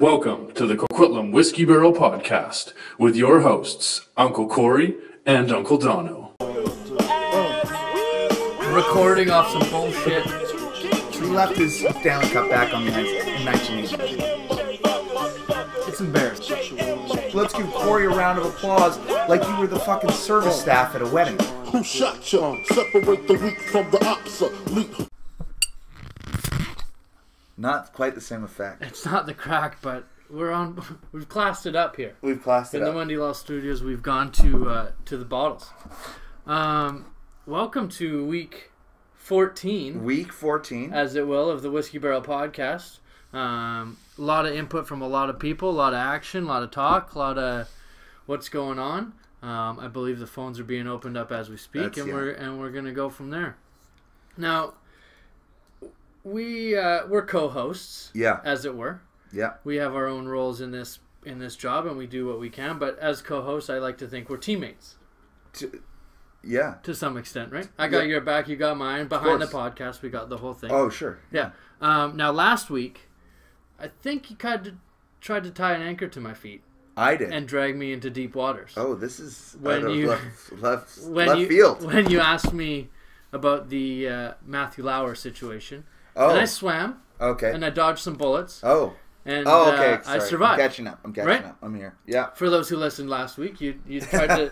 Welcome to the Coquitlam Whiskey Barrel Podcast with your hosts, Uncle Corey and Uncle Dono. Recording off some bullshit. He left his Stanley Cup back on the ice in 1980. It's embarrassing. Let's give Corey a round of applause like you were the fucking service staff at a wedding. Who shot you? Separate the weak from the obsolete. Not quite the same effect. It's not the crack, but we've classed it up here. We've classed it In up. the Wendy Law Studios, we've gone to the bottles. Welcome to week 14. Week 14. As it will, of the Whiskey Barrel Podcast. A lot of input from a lot of people, a lot of action, a lot of talk, a lot of what's going on. I believe the phones are being opened up as we speak, we're gonna go from there. Now, we're co-hosts, as it were. Yeah. We have our own roles in this job, and we do what we can. But as co-hosts, I like to think we're teammates. To some extent, right? I got your back, you got mine. Behind the podcast, we got the whole thing. Oh, sure. Yeah. Now, last week, I think you tried to tie an anchor to my feet. I did. And drag me into deep waters. Oh, this is left field. When you asked me about the Matthew Lauer situation, and I swam. Okay. And I dodged some bullets. Oh. And okay. I survived. I'm catching up. I'm here. Yeah. For those who listened last week, you tried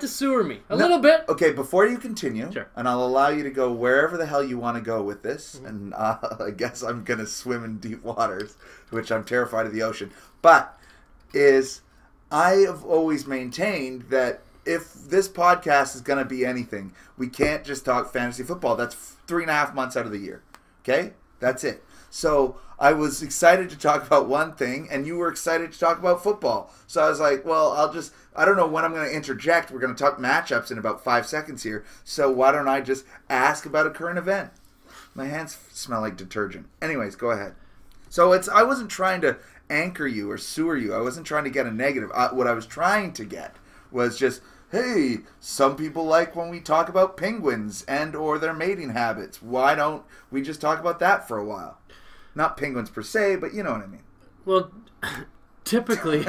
to sewer me a little bit. Okay, before you continue, sure. And I'll allow you to go wherever the hell you want to go with this, and I guess I'm going to swim in deep waters, which I'm terrified of the ocean. But I have always maintained that if this podcast is going to be anything, we can't just talk fantasy football. That's 3.5 months out of the year. Okay? That's it. So I was excited to talk about one thing, and you were excited to talk about football. So I was like, well, I don't know when I'm going to interject. We're going to talk matchups in about 5 seconds here. So why don't I just ask about a current event? My hands smell like detergent. Anyways, go ahead. So I wasn't trying to anchor you or sewer you. I wasn't trying to get a negative. What I was trying to get was just, hey, some people like when we talk about penguins and or their mating habits. Why don't we just talk about that for a while? Not penguins per se, but you know what I mean. Well, typically,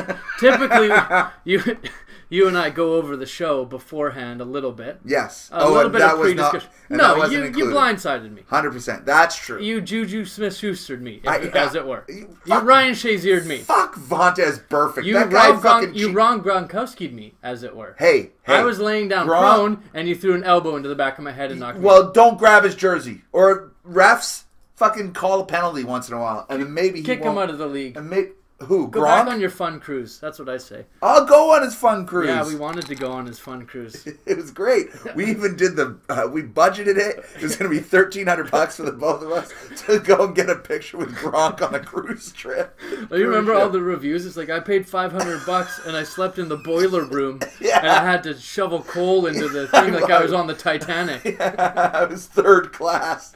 you and I go over the show beforehand a little bit. Yes. A little bit of pre-discussion. No, you blindsided me. 100%. That's true. You Juju Smith-Schustered me, as it were. You Ryan Shaziered me. Fuck Vontez perfect. You Rob Gronkowski'd me, as it were. Hey. I was laying down prone, and you threw an elbow into the back of my head and knocked me out. Well, don't grab his jersey. Or refs fucking call a penalty once in a while, and then maybe kick him out of the league. And who? Go back on your fun cruise. That's what I say. I'll go on his fun cruise. Yeah, we wanted to go on his fun cruise. It was great. We even did we budgeted it. It was going to be $1,300 for the both of us to go and get a picture with Gronk on a cruise trip. Oh, you remember all the reviews? It's like I paid $500 and I slept in the boiler room and I had to shovel coal into the thing like I was on the Titanic. Yeah, I was third class.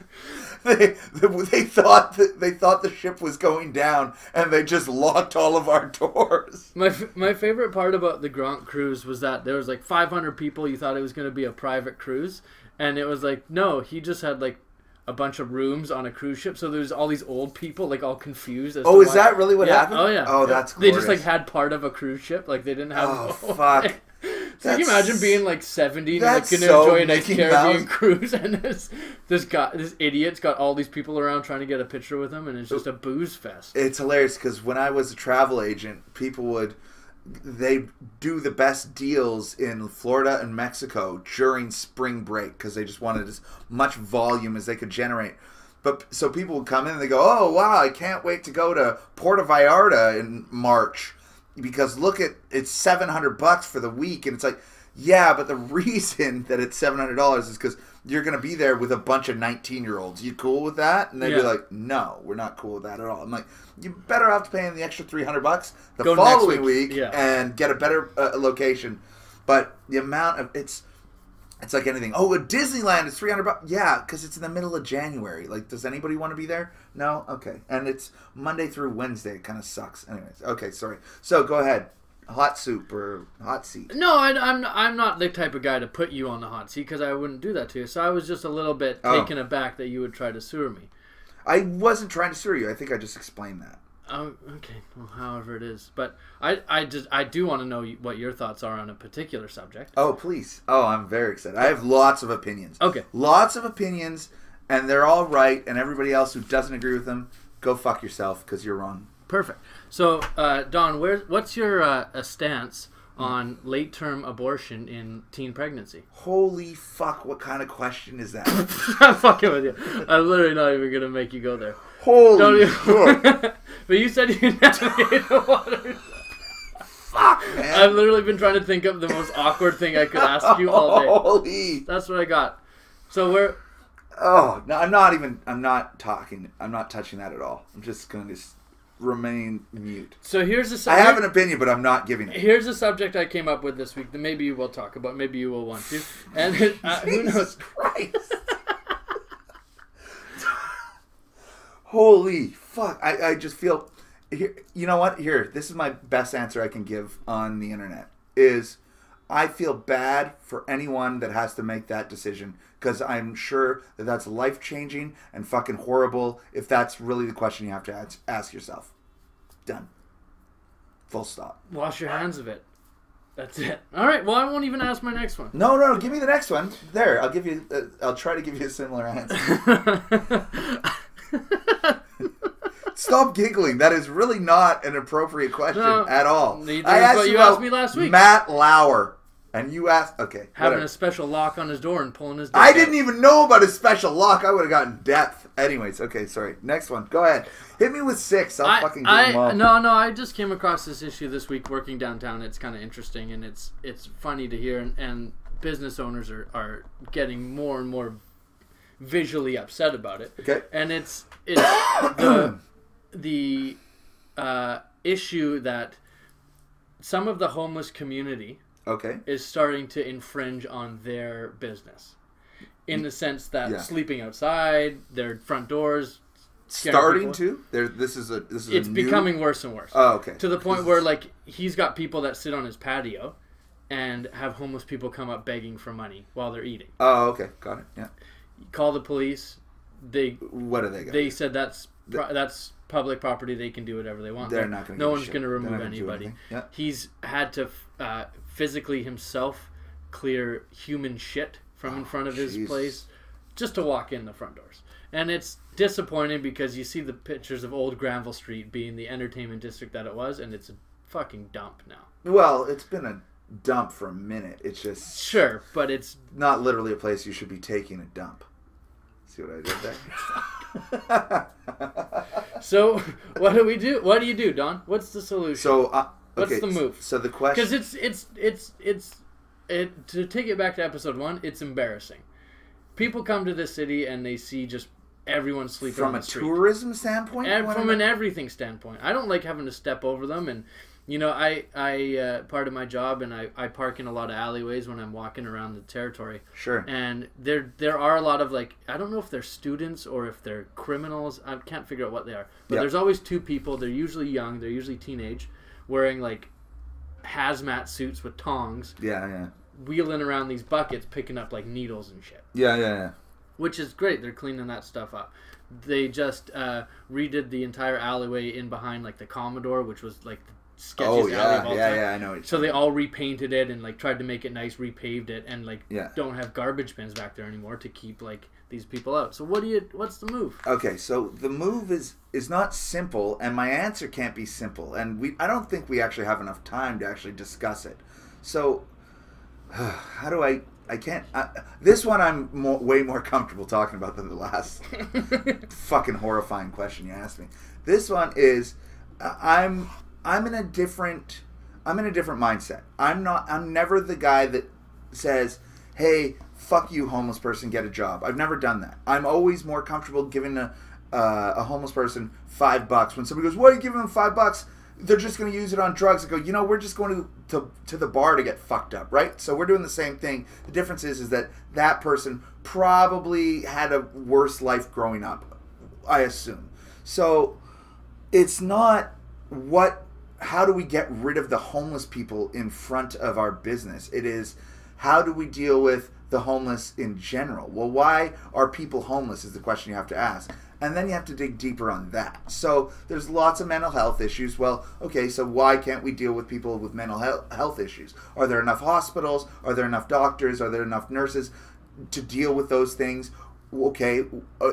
They thought the ship was going down, and they just locked all of our doors. My favorite part about the Gronk cruise was that there was like 500 people. You thought it was going to be a private cruise, and it was like, no, he just had like a bunch of rooms on a cruise ship. So there's all these old people like all confused. Oh, is that really what happened? Oh yeah. Oh, that's glorious. guys. They just like had part of a cruise ship. Like they didn't have. Oh fuck. So can you imagine being like 70 and like gonna enjoy a nice Caribbean cruise, and this idiot's got all these people around trying to get a picture with him, and it's just a booze fest. It's hilarious because when I was a travel agent, they do the best deals in Florida and Mexico during spring break because they just wanted as much volume as they could generate. But so people would come in and they go, oh wow, I can't wait to go to Puerto Vallarta in March. Because look at it's $700 for the week, and it's like, yeah, but the reason that it's $700 is because you're gonna be there with a bunch of 19-year-olds. You cool with that? And they'd be like, no, we're not cool with that at all. I'm like, you better off paying the extra $300 the following week and get a better location. But the amount of it's like anything. Oh, at Disneyland it's $300. Yeah, because it's in the middle of January. Like, does anybody want to be there? No? Okay. And it's Monday through Wednesday. It kind of sucks. Anyways. Okay, sorry. So, go ahead. Hot soup or hot seat? No, I'm not the type of guy to put you on the hot seat because I wouldn't do that to you. So I was just a little bit taken aback that you would try to sewer me. I wasn't trying to sewer you. I think I just explained that. Okay, well, however it is, but I do want to know what your thoughts are on a particular subject. Oh, please. Oh, I'm very excited. I have lots of opinions. Okay. Lots of opinions, and they're all right, and everybody else who doesn't agree with them, go fuck yourself, because you're wrong. Perfect. So, Don, what's your stance on late-term abortion in teen pregnancy? Holy fuck, what kind of question is that? I'm fucking with you. I'm literally not even going to make you go there. Holy shit. But you said you navigate the waters. Fuck, man. I've literally been trying to think of the most awkward thing I could ask you all day. Holy. That's what I got. So we're... Oh, no, I'm not touching that at all. I'm just going to remain mute. So here's the I subject. have an opinion, but I'm not giving it. Here's a subject I came up with this week that maybe you will talk about, maybe you will want to. And who knows? Jesus Christ. Holy fuck. I just feel... Here, you know what? Here, this is my best answer I can give on the internet. Is I feel bad for anyone that has to make that decision, because I'm sure that that's life-changing and fucking horrible if that's really the question you have to ask yourself. Done. Full stop. Wash your hands of it. That's it. All right. Well, I won't even ask my next one. No. Give me the next one. There. I'll give you. I'll try to give you a similar answer. Stop giggling. That is really not an appropriate question at all. Neither is what you asked me last week. Matt Lauer. And you asked... Okay. Having a special lock on his door and pulling his dick I out. didn't even know about his special lock. I would have gotten depth. Anyways. Okay. Sorry. Next one. Go ahead. Hit me with 6. I'll fucking give them all. No. I just came across this issue this week working downtown. It's kind of interesting, and it's funny to hear. And business owners are getting more and more visually upset about it. Okay. And it's the issue that some of the homeless community is starting to infringe on their business, in the sense that sleeping outside their front doors, starting to. This is it's becoming worse and worse. Oh, okay. To the point where like he's got people that sit on his patio and have homeless people come up begging for money while they're eating. Oh, okay, got it. Yeah. Call the police. What are they? They said that's public property. They can do whatever they want. They're not going to. No one's going to remove anybody. Yeah. He's had to physically himself clear human shit from in front of his place just to walk in the front doors. And it's disappointing because you see the pictures of old Granville Street being the entertainment district that it was, and it's a fucking dump now. Well, it's been a dump for a minute. It's just... Sure, but it's... not literally a place you should be taking a dump. See what I did there? So, what do we do? What do you do, Don? What's the solution? So, what's the move? So the question... Because to take it back to episode 1, it's embarrassing. People come to this city and they see just everyone sleeping on the street. From a tourism standpoint? From an everything standpoint. I don't like having to step over them, and you know, I part of my job, and I park in a lot of alleyways when I'm walking around the territory. Sure. And there are a lot of, like, I don't know if they're students or if they're criminals. I can't figure out what they are. But there's always 2 people. They're usually young. They're usually teenage, wearing like hazmat suits with tongs. Yeah. Wheeling around these buckets, picking up like needles and shit. Yeah. Which is great. They're cleaning that stuff up. They just redid the entire alleyway in behind like the Commodore, which was like the sketchiest alley of all time. Yeah, I know. So they all repainted it and like tried to make it nice, repaved it, and like don't have garbage bins back there anymore to keep like these people out. So what's the move? Okay, so the move is not simple, and my answer can't be simple, and I don't think we actually have enough time to actually discuss it. So how do I can't... this one I'm way more comfortable talking about than the last fucking horrifying question you asked me. This one is... I'm in a different mindset. I'm never the guy that says, hey, fuck you, homeless person, get a job. I've never done that. I'm always more comfortable giving a homeless person $5. When somebody goes, why are you giving them $5? They're just going to use it on drugs. I go, we're just going to the bar to get fucked up, right? So we're doing the same thing. The difference is that person probably had a worse life growing up, I assume. So it's not how do we get rid of the homeless people in front of our business? It is, how do we deal with the homeless in general? Well, why are people homeless is the question you have to ask. And then you have to dig deeper on that. So there's lots of mental health issues. Well, okay, so why can't we deal with people with mental health issues? Are there enough hospitals? Are there enough doctors? Are there enough nurses to deal with those things? Okay,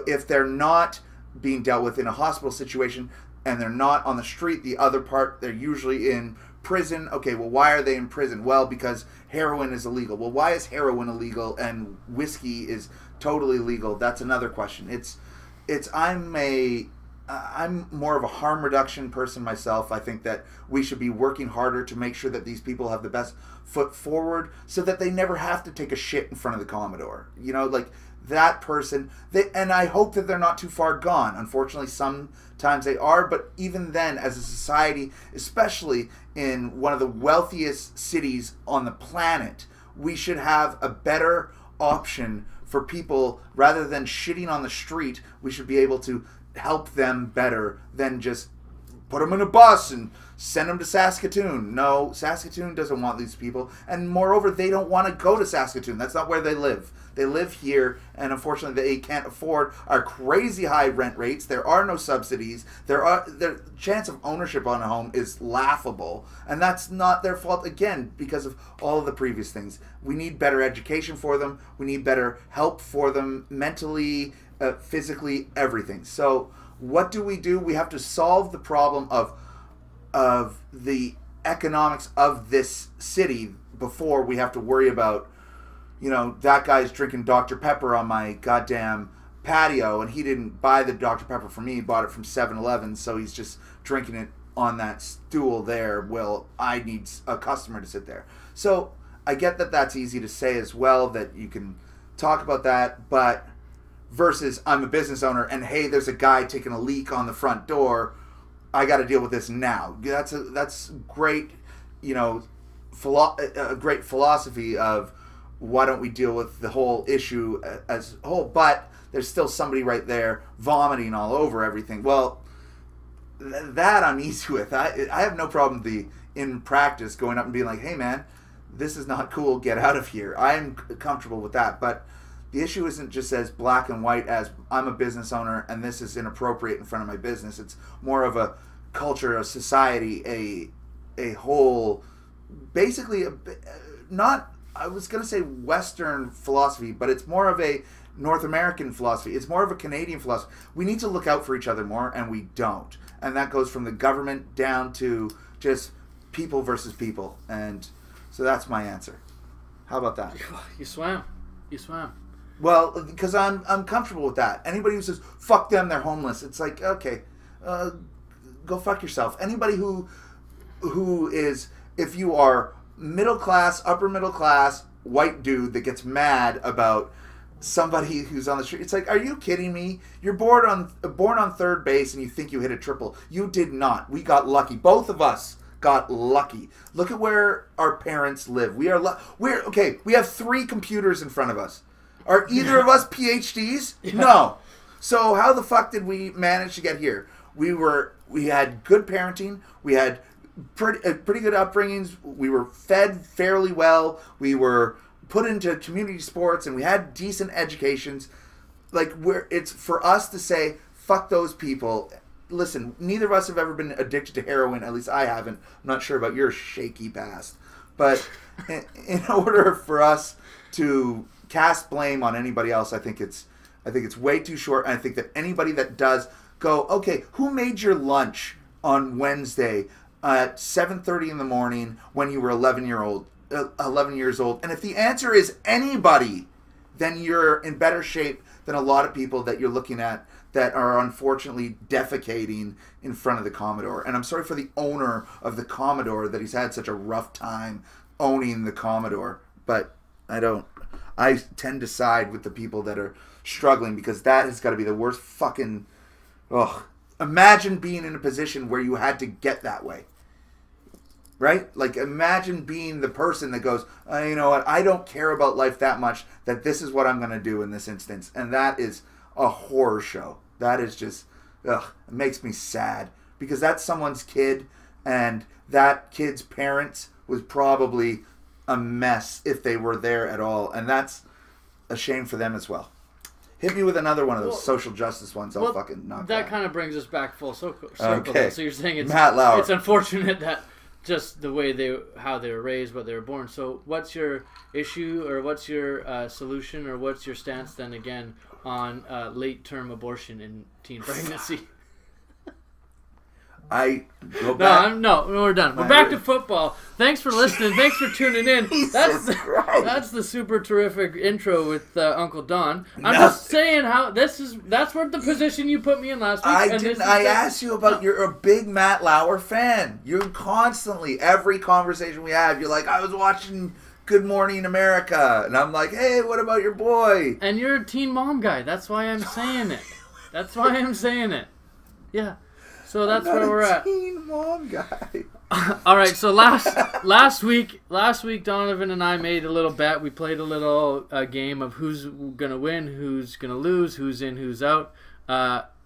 if they're not being dealt with in a hospital situation and they're not on the street, the other part, they're usually in prison. Okay, well, why are they in prison? Well, because heroin is illegal. Well, why is heroin illegal and whiskey is totally legal? That's another question. I'm more of a harm reduction person myself. I think that we should be working harder to make sure that these people have the best foot forward so that they never have to take a shit in front of the Commodore. You know, like that person, and I hope that they're not too far gone. Unfortunately, sometimes they are, but even then, as a society, especially in one of the wealthiest cities on the planet, we should have a better option for people. Rather than shitting on the street, we should be able to help them better than just put them in a bus and send them to Saskatoon. No, Saskatoon doesn't want these people. And moreover, they don't want to go to Saskatoon. That's not where they live. They live here, and unfortunately, they can't afford our crazy high rent rates. There are no subsidies. The chance of ownership on a home is laughable, and that's not their fault, again, because of all of the previous things. We need better education for them. We need better help for them mentally, physically, everything. So what do? We have to solve the problem of the economics of this city before we have to worry about, you know, that guy's drinking Dr. Pepper on my goddamn patio, and he didn't buy the Dr. Pepper for me. He bought it from 7-Eleven, so he's just drinking it on that stool there. Well, I need a customer to sit there. So I get that that's easy to say as well, that you can talk about that, but versus I'm a business owner and, hey, there's a guy taking a leak on the front door, I got to deal with this now. That's great, you know, a great philosophy of why don't we deal with the whole issue as a whole, but there's still somebody right there vomiting all over everything. Well, that I'm easy with. I have no problem in practice going up and being like, hey man, this is not cool, get out of here. I'm comfortable with that, but the issue isn't just as black and white as I'm a business owner and this is inappropriate in front of my business. It's more of a culture, a society, a whole, basically, not, I was going to say Western philosophy, but it's more of a North American philosophy. It's more of a Canadian philosophy. We need to look out for each other more, and we don't. And that goes from the government down to just people versus people. And so that's my answer. How about that? You swam. You swam. Well, because I'm comfortable with that. Anybody who says, fuck them, they're homeless, it's like, okay, go fuck yourself. Anybody who is, if you are middle class, upper middle class, white dude that gets mad about somebody who's on the street, it's like, are you kidding me? You're born on third base and you think you hit a triple. You did not. We got lucky. Both of us got lucky. Look at where our parents live. We have 3 computers in front of us. Are either of us PhDs? Yeah. No. So how the fuck did we manage to get here? We had good parenting. We had pretty good upbringings. We were fed fairly well. We were put into community sports, and we had decent educations. Like, it's for us to say, fuck those people. Listen, neither of us have ever been addicted to heroin. At least I haven't. I'm not sure about your shaky past. But in order for us to cast blame on anybody else, I think it's way too short. And I think that anybody that does go, okay, who made your lunch on Wednesday at 7:30 in the morning when you were 11 years old? And if the answer is anybody, then you're in better shape than a lot of people that you're looking at that are unfortunately defecating in front of the Commodore. And I'm sorry for the owner of the Commodore that he's had such a rough time owning the Commodore, but I tend to side with the people that are struggling, because that has got to be the worst fucking... Ugh. Imagine being in a position where you had to get that way. Right? Like, imagine being the person that goes, you know what, I don't care about life that much, that this is what I'm going to do in this instance. And that is a horror show. That is just, it makes me sad. Because that's someone's kid, and that kid's parents was probably a mess if they were there at all. And that's a shame for them as well. Hit me with another one of those Well, social justice ones. I'll fucking knock that out. kind of brings us back full circle. Okay. So you're saying it's Matt Lauer. It's unfortunate that just the way how they were raised, what they were born. So what's your issue, or what's your solution, or what's your stance then again on late term abortion in teen pregnancy? I go back. No, we're done. We're back to football. Thanks for listening. Thanks for tuning in. That's the super terrific intro with Uncle Don. I'm just saying that's what the position you put me in last week. I asked you about you're a big Matt Lauer fan. You're constantly, every conversation we have, you're like, I was watching Good Morning America, and I'm like, hey, what about your boy? And you're a teen mom guy. That's why I'm saying it. Yeah. So that's where we're at. Teen mom guy. All right. So last week, Donovan and I made a little bet. We played a little game of who's gonna win, who's gonna lose, who's in, who's out.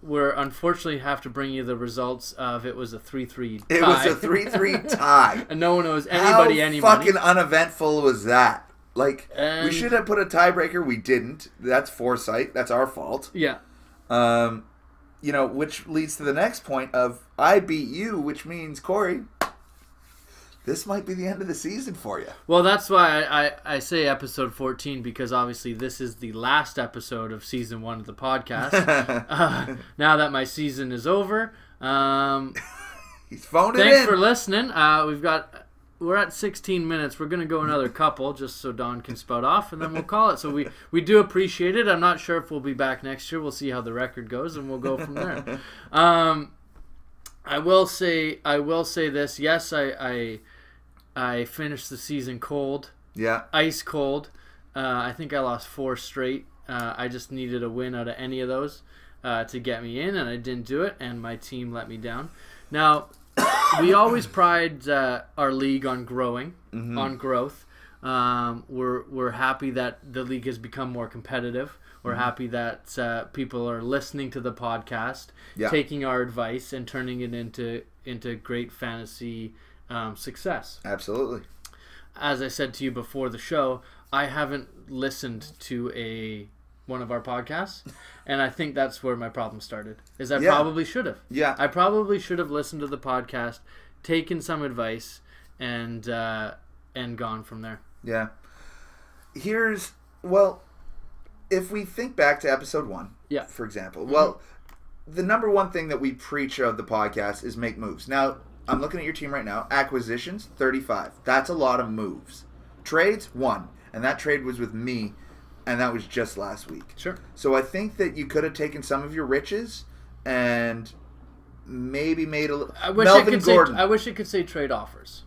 We're unfortunately have to bring you the results of it was a 3-3 tie. It was a 3-3 tie. And no one owes anybody any money. How fucking uneventful was that? Like, we should have put a tiebreaker. We didn't. That's foresight. That's our fault. Yeah. You know, which leads to the next point of I beat you, which means, Corey, this might be the end of the season for you. Well, that's why I say episode 14, because obviously this is the last episode of season 1 of the podcast. Now that my season is over. He's phoned it in. Thanks for listening. We're at 16 minutes. We're going to go another couple just so Don can spout off, and then we'll call it. So we do appreciate it. I'm not sure if we'll be back next year. We'll see how the record goes, and we'll go from there. I will say this. Yes, I finished the season cold. Yeah. Ice cold. I think I lost 4 straight. I just needed a win out of any of those to get me in, and I didn't do it, and my team let me down. Now, we always pride our league on growing, on growth. We're happy that the league has become more competitive. We're happy that people are listening to the podcast, taking our advice, and turning it into great fantasy success. Absolutely. As I said to you before the show, I haven't listened to one of our podcasts, and I think that's where my problem started. I probably should have. Yeah. I probably should have listened to the podcast, taken some advice, and gone from there. Yeah. If we think back to episode 1, for example, the number one thing that we preach of the podcast is make moves. Now, I'm looking at your team right now. Acquisitions, 35. That's a lot of moves. Trades, 1. And that trade was with me, and that was just last week. Sure. So I think that you could have taken some of your riches and maybe made a... Melvin Gordon. I wish it could say trade offers.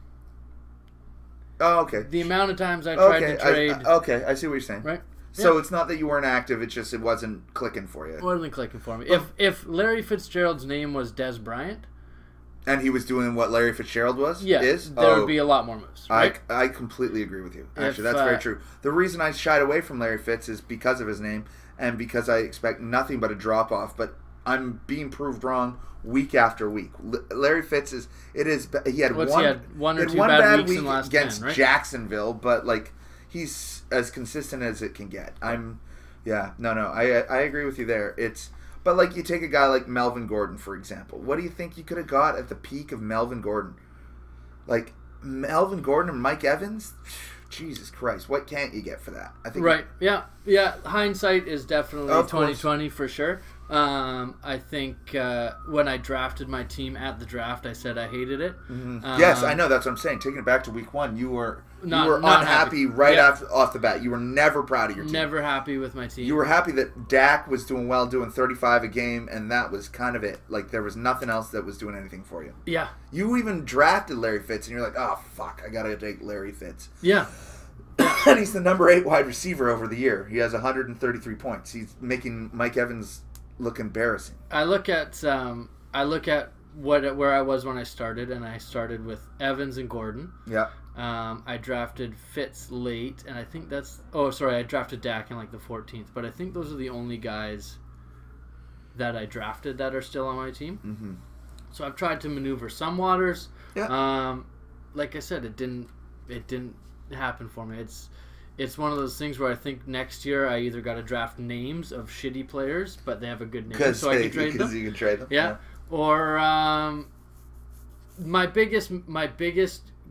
Oh, okay. The amount of times I tried to trade... I see what you're saying. Right? So it's not that you weren't active, it's just it wasn't clicking for you. It wasn't clicking for me. If Larry Fitzgerald's name was Des Bryant... And he was doing what Larry Fitzgerald there would be a lot more moves. Right? I completely agree with you. Actually, that's very true. The reason I shied away from Larry Fitz is because of his name and because I expect nothing but a drop-off. But I'm being proved wrong week after week. Larry Fitz he had one or two bad weeks in the last against 10, right? Jacksonville, but like he's as consistent as it can get. I agree with you there. But, like, you take a guy like Melvin Gordon, for example. What do you think you could have got at the peak of Melvin Gordon? Like, Melvin Gordon and Mike Evans? Jesus Christ, what can't you get for that? I think Yeah. Hindsight is definitely 2020 for sure. I think when I drafted my team at the draft, I said I hated it. Yes, I know. That's what I'm saying. Taking it back to week 1, you were not unhappy right off the bat. You were never proud of your team. Never happy with my team. You were happy that Dak was doing well, doing 35 a game, and that was kind of it. Like, there was nothing else that was doing anything for you. Yeah. You even drafted Larry Fitz, and you're like, oh, fuck, I got to take Larry Fitz. Yeah. And he's the number 8 wide receiver over the year. He has 133 points. He's making Mike Evans look embarrassing. I look at where I was when I started, and I started with Evans and Gordon. Yeah. I drafted Fitz late, and I think I drafted Dak in like the 14th, but I think those are the only guys that I drafted that are still on my team. Mm-hmm. So I've tried to maneuver some waters. Yeah. Like I said, it didn't happen for me. it's one of those things where I think next year I either got to draft names of shitty players, but they have a good name, so I can trade them. Because you can trade them. Yeah. Or my biggest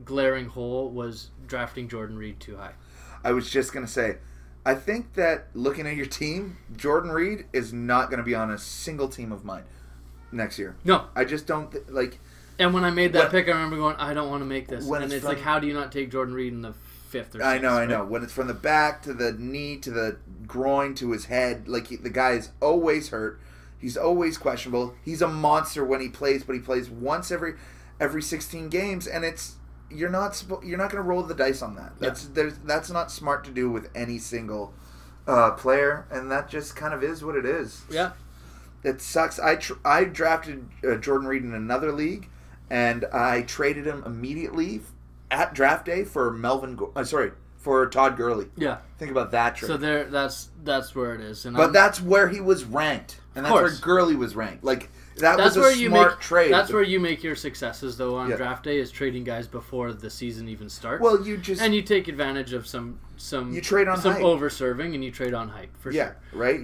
glaring hole was drafting Jordan Reed too high. I was just going to say, I think that looking at your team, Jordan Reed is not going to be on a single team of mine next year. No. I just don't, And when I made that pick, I remember going, I don't want to make this. And it's from, like, how do you not take Jordan Reed in the 5th or 6th? I know. When it's from the back to the knee to the groin to his head, the guy is always hurt. He's always questionable. He's a monster when he plays, but he plays once every 16 games, and you're not going to roll the dice on that. That's not smart to do with any single player, and that just kind of is what it is. Yeah. It sucks. I drafted Jordan Reed in another league, and I traded him immediately at draft day for for Todd Gurley. Yeah. Think about that trade. So that's where it is. But that's where he was ranked, and that's where Gurley was ranked. That that's was a smart trade. That's where you make your successes, though, on draft day, is trading guys before the season even starts. Well, you take advantage of some you trade on some hype. Over-serving, and you trade on hype, for sure. Yeah, right?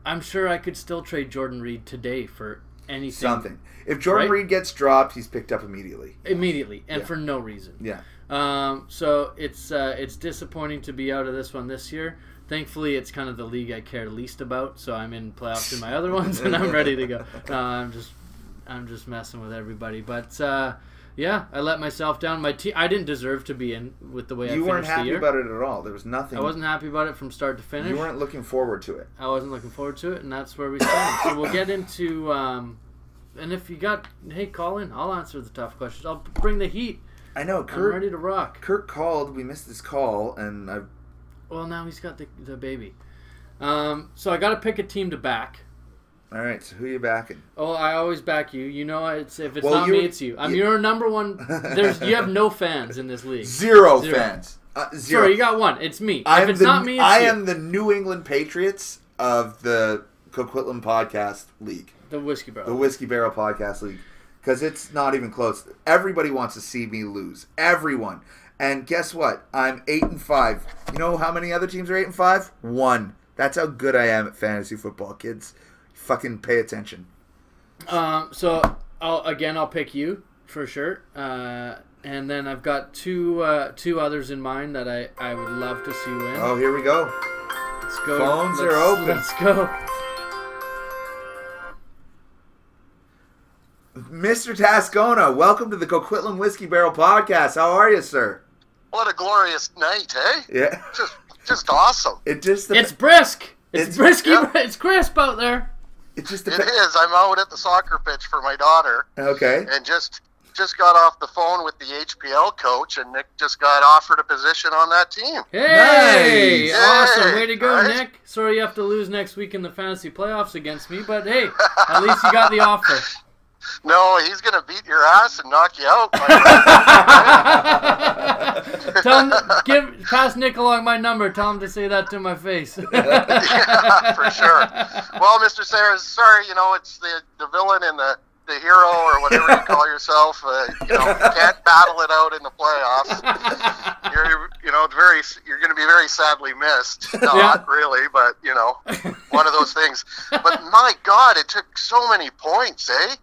I'm sure I could still trade Jordan Reed today for anything. Something. If Jordan Reed gets dropped, he's picked up immediately. Immediately, and for no reason. Yeah. So it's disappointing to be out of this one this year. Thankfully, it's kind of the league I care least about, so I'm in playoffs in my other ones, and I'm ready to go. No, I'm just messing with everybody. But yeah, I let myself down. My team, I didn't deserve to be in with the way I finished the year. You weren't happy about it at all. There was nothing. I wasn't happy about it from start to finish. You weren't looking forward to it. I wasn't looking forward to it, and that's where we stand. So we'll get into. And if you got, hey, call in. I'll answer the tough questions. I'll bring the heat. I know. I'm ready to rock. Kurt called. We missed his call, and I've. Well, now he's got the baby. So I got to pick a team to back. All right, so who are you backing? Oh, I always back you. You know, if it's not me, it's you. I'm your number one. You have no fans in this league. Zero fans. Zero. Sorry, you got one. It's me. If it's not me, it's you. I am the New England Patriots of the Coquitlam Podcast League. The Whiskey Barrel. The Whiskey Barrel Podcast League. Because it's not even close. Everybody wants to see me lose. Everyone. And guess what? I'm 8-5. You know how many other teams are 8-5? One. That's how good I am at fantasy football, kids. Fucking pay attention. So I'll pick you for sure. And then I've got two others in mind that I would love to see win. Oh, here we go. Let's go. Phones are open. Let's go. Mr. Tascona, welcome to the Coquitlam Whiskey Barrel Podcast. How are you, sir? What a glorious night, eh? Yeah. Just awesome. It's brisk. It's brisky. Yeah. It's crisp out there. It is. I'm out at the soccer pitch for my daughter. Okay. And just got off the phone with the HPL coach, and Nick just got offered a position on that team. Hey! Nice. Awesome. Way to go, right? Nick. Sorry you have to lose next week in the fantasy playoffs against me, but hey, at least you got the offer. No, he's going to beat your ass and knock you out. Pass Nick along my number. Tell him to say that to my face. Yeah, for sure. Well, Mr. Sayers, sorry, it's the villain and the hero or whatever you call yourself. You can't battle it out in the playoffs. You're going to be very sadly missed. Not really, but one of those things. But my God, it took so many points, eh?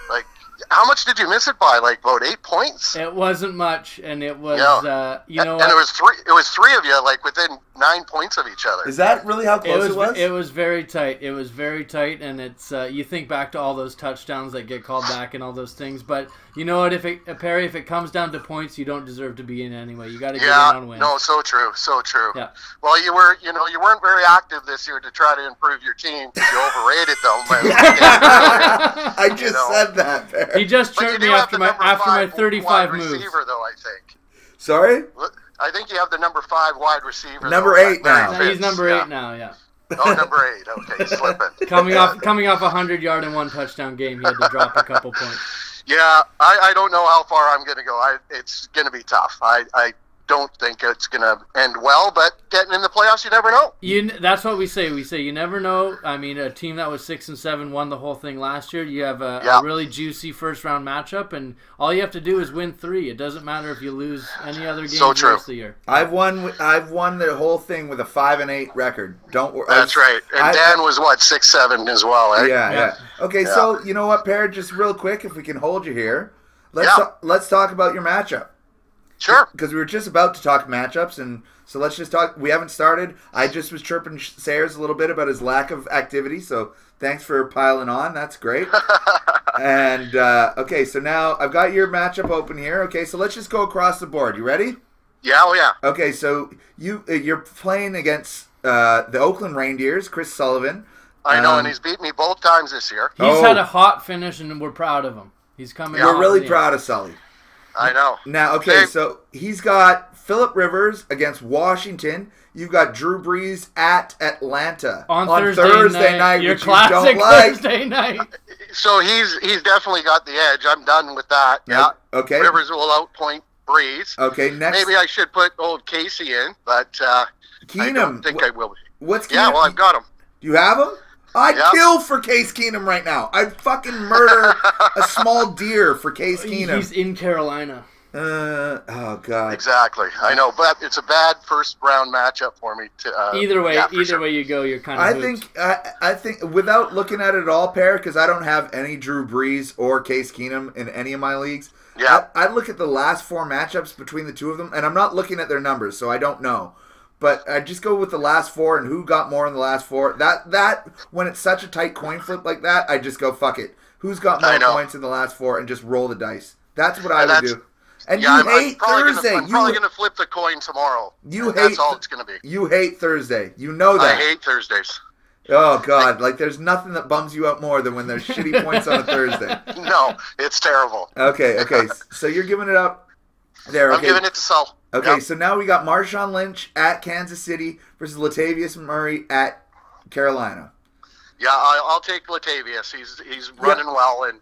Like, how much did you miss it by? Like about 8 points? It wasn't much, and it was and it was three. It was three of you, like within 9 points of each other. Is that really how close it was? It was very tight. It was very tight, and it's you think back to all those touchdowns that get called back and all those things. But you know what? Perry, if it comes down to points, you don't deserve to be in anyway. You got to get in on wins. No, so true. Yeah. Well, you weren't very active this year to try to improve your team because you overrated them. I just said that, Perry. He just chirped me after my 35 moves. Receiver, though, I think. Sorry? I think you have the number 5 wide receiver. Number 8 now. He's number 8 now, yeah. Oh, number 8. Okay, slipping. Coming off a 100-yard and 1 touchdown game, he had to drop a couple points. Yeah, I don't know how far I'm going to go. It's going to be tough. I don't think it's going to end well, but getting in the playoffs, you never know. That's what we say. We say you never know. I mean, a team that was 6-7 won the whole thing last year. You have a really juicy first-round matchup, and all you have to do is win 3. It doesn't matter if you lose any other game the rest of the year. I've won the whole thing with a 5-8 record. Don't worry. That's right. And Dan was, 6-7 as well, eh? Yeah. Okay, so you know what, Per? Just real quick, if we can hold you here, let's talk about your matchup. Sure. Because we were just about to talk matchups, and so let's just talk. We haven't started. I just was chirping Sayers a little bit about his lack of activity, so thanks for piling on. That's great. And, okay, so now I've got your matchup open here. Okay, so let's just go across the board. You ready? Yeah, oh yeah. Okay, so you're playing against the Oakland Reindeers, Chris Sullivan. I know, and he's beat me both times this year. He's had a hot finish, and we're proud of him. He's coming. We're really proud of Sully. I know. Now, okay, so he's got Phillip Rivers against Washington. You've got Drew Brees at Atlanta on Thursday night. Your classic Thursday night. So he's definitely got the edge. I'm done with that. Yeah. Okay. Rivers will outpoint Brees. Okay. Next. Maybe I should put old Casey in, but Keenum. I don't think I will. What's Keenum? Yeah, well, I've got him. Do you have him? I'd kill for Case Keenum right now. I'd fucking murder a small deer for Case Keenum. He's in Carolina. Oh God. Exactly. I know, but it's a bad first round matchup for me. Either way you go, you're kind of. I think without looking at it at all, Per, because I don't have any Drew Brees or Case Keenum in any of my leagues. Yeah. I look at the last 4 matchups between the two of them, and I'm not looking at their numbers, so I don't know. But I just go with the last 4 and who got more in the last 4. That when it's such a tight coin flip like that, I just go fuck it. Who's got more points in the last 4 and just roll the dice. That's what I would do. And you hate Thursday. I'm probably going to flip the coin tomorrow. That's all it's going to be. You hate Thursday. You know that. I hate Thursdays. Oh, God. Like, there's nothing that bums you out more than when there's shitty points on a Thursday. No, it's terrible. Okay. So you're giving it up there. I'm giving it to Saul. Okay, so now we got Marshawn Lynch at Kansas City versus Latavius Murray at Carolina. Yeah, I'll take Latavius. He's running well, and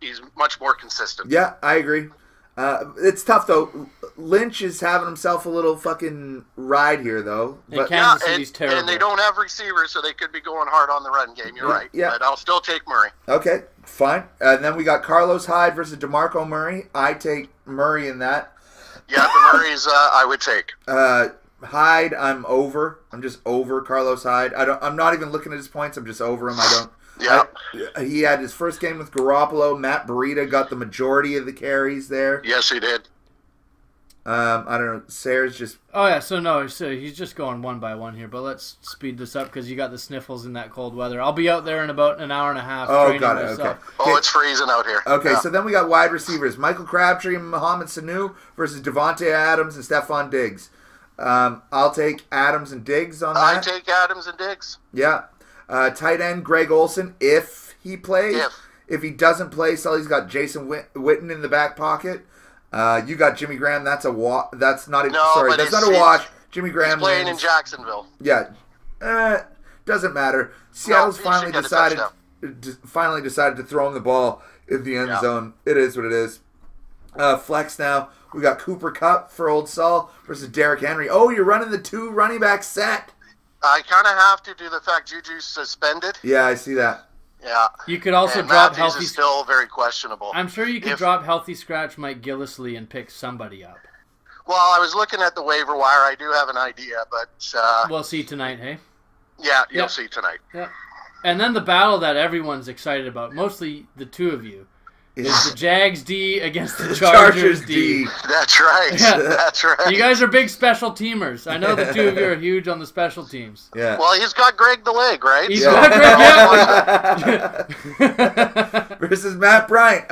he's much more consistent. Yeah, I agree. It's tough, though. Lynch is having himself a little fucking ride here, though. But Kansas City's terrible. And they don't have receivers, so they could be going hard on the run game. You're right. Yeah. But I'll still take Murray. Okay, fine. And then we got Carlos Hyde versus DeMarco Murray. I take Murray in that. Yeah, the Murray's I would take. Hyde, I'm over. I'm just over Carlos Hyde. I'm not even looking at his points. I'm just over him. He had his first game with Garoppolo. Matt Breida got the majority of the carries there. Yes, he did. I don't know. Sayers just. Oh yeah, so he's just going one by one here. But let's speed this up because you got the sniffles in that cold weather. I'll be out there in about an hour and a half. Oh, got it. Okay. Oh, it's freezing out here. Okay, so then we got wide receivers: Michael Crabtree and Mohamed Sanu versus Devontae Adams and Stephon Diggs. I'll take Adams and Diggs on that. I take Adams and Diggs. Yeah. Tight end Greg Olsen if he plays. If he doesn't play, Sully's got Jason Witten in the back pocket. You got Jimmy Graham. That's a That's not even. Sorry, that's not a watch. Jimmy Graham playing in Jacksonville. Yeah, doesn't matter. Seattle's finally decided to throw him the ball in the end zone. It is what it is. Flex now. We got Cooper Kupp for Old Saul versus Derrick Henry. Oh, you're running the 2 running back set. I kind of have to do the fact Juju's suspended. Yeah, I see that. Yeah. You could also drop Matthews healthy. Is still very questionable. I'm sure you could drop healthy scratch Mike Gillislee and pick somebody up. Well, I was looking at the waiver wire. I do have an idea, but we'll see tonight, hey. Yeah, you'll see tonight. Yeah. And then the battle that everyone's excited about, mostly the two of you, is the Jags D against the Chargers D. That's right. Yeah. That's right. You guys are big special teamers. I know the two of you are huge on the special teams. Yeah. Well, he's got Greg the leg, right? He's got Greg. Versus Matt Bryant.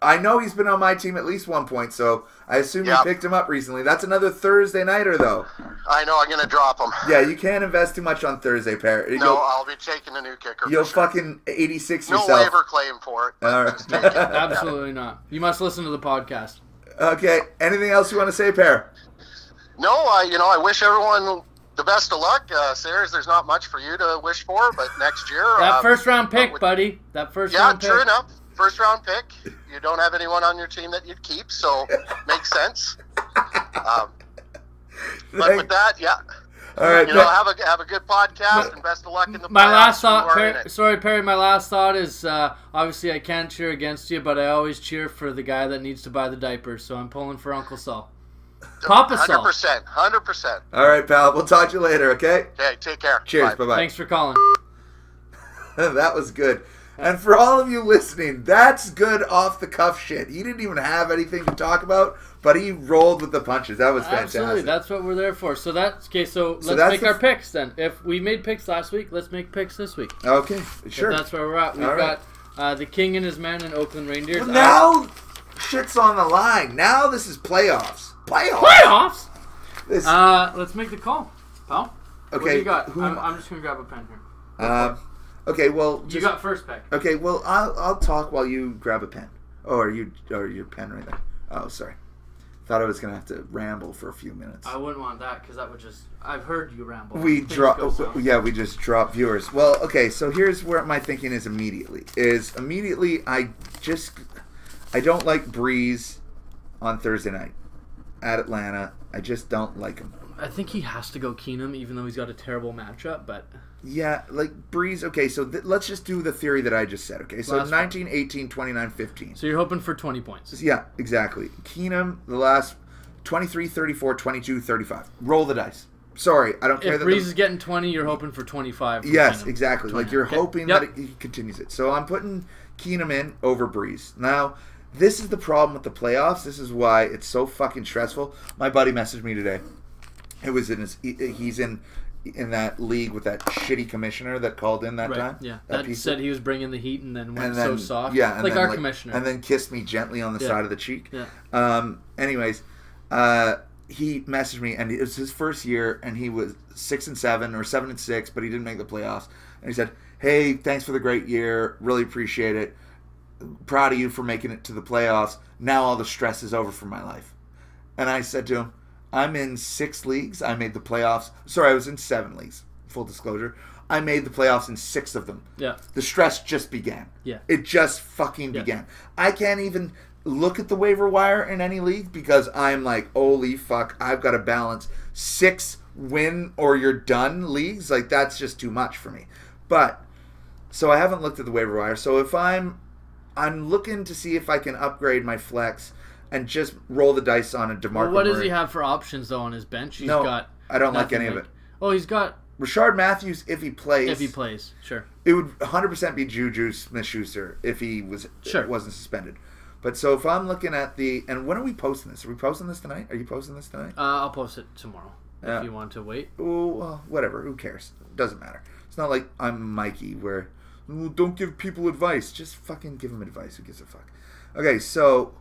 I know he's been on my team at least one point, so I assume you picked him up recently. That's another Thursday nighter, though. I know. I'm going to drop him. Yeah, you can't invest too much on Thursday, Perry. No, I'll be taking a new kicker. You'll fucking 86 yourself. No waiver claim for it. All right. Absolutely not. You must listen to the podcast. Okay. Anything else you want to say, Per? No, I wish everyone the best of luck. Sayers, there's not much for you to wish for, but next year... That first-round pick, buddy. That first-round pick. Yeah, true enough. First-round pick. You don't have anyone on your team that you'd keep, so makes sense. But with that, yeah. All right. Have a good podcast and best of luck in the playoffs. My last thought, Perry, Perry, my last thought is obviously I can't cheer against you, but I always cheer for the guy that needs to buy the diapers, so I'm pulling for Uncle Saul. Papa Saul. 100%. All right, pal. We'll talk to you later, okay? Okay, take care. Cheers. Bye-bye. Thanks for calling. That was good. And for all of you listening, that's good off-the-cuff shit. He didn't even have anything to talk about, but he rolled with the punches. That was fantastic. Absolutely, that's what we're there for. So that's okay. So let's make our picks then. If we made picks last week, let's make picks this week. Okay, sure. If that's where we're at. We've got the King and his men and Oakland Reindeers. Well, now shit's on the line. Now this is playoffs. Playoffs? Let's make the call, pal. Okay. What do you got? I'm just gonna grab a pen here. Okay, well, you got first pick. Okay, well, I'll talk while you grab a pen. Or your pen right there. Oh, sorry. Thought I was gonna have to ramble for a few minutes. I wouldn't want that because that would just. I've heard you ramble. We just drop viewers. Well, okay, so here's where my thinking is immediately. I don't like Breeze on Thursday night at Atlanta. I just don't like him. I think he has to go Keenum, even though he's got a terrible matchup. But yeah, like Breeze. Okay, so let's just do the theory that I just said. Okay, so 19, 18, 29, 15. So you're hoping for 20 points. Yeah, exactly. Keenum, the last 23, 34, 22, 35. Roll the dice. Sorry, I don't care. If Breeze is getting 20, you're hoping for 25. Yes, Keenum. exactly. 29. Like you're hoping that he continues it. So I'm putting Keenum in over Breeze. Now, this is the problem with the playoffs. This is why it's so fucking stressful. My buddy messaged me today. It was he's in that league with that shitty commissioner that called in that time. Yeah, that said he was bringing the heat and then went so soft. Yeah, like our commissioner. And then kissed me gently on the side of the cheek. Yeah. Anyways, he messaged me, and it was his first year, and he was 6-7 or 7-6, but he didn't make the playoffs. And he said, "Hey, thanks for the great year. Really appreciate it. Proud of you for making it to the playoffs. Now all the stress is over from my life." And I said to him, I'm in 6 leagues. I made the playoffs. Sorry, I was in 7 leagues. Full disclosure. I made the playoffs in 6 of them. Yeah. The stress just began. Yeah. It just fucking began. I can't even look at the waiver wire in any league because I'm like, holy fuck, I've got to balance 6 win or you're done leagues. Like, that's just too much for me. But, so I haven't looked at the waiver wire. So if I'm looking to see if I can upgrade my flex and just roll the dice on a DeMarco Murray. What does he have for options, though, on his bench? I don't like any of it. Oh, he's got... Rashard Matthews, if he plays... If he plays, sure. It would 100% be Juju Smith-Schuster if he wasn't suspended. But so if I'm looking at the... And when are we posting this? Are we posting this tonight? Are you posting this tonight? I'll post it tomorrow if you want to wait. Oh, well, whatever. Who cares? It doesn't matter. It's not like I'm Mikey where... Don't give people advice. Just fucking give them advice. Who gives a fuck? Okay, so...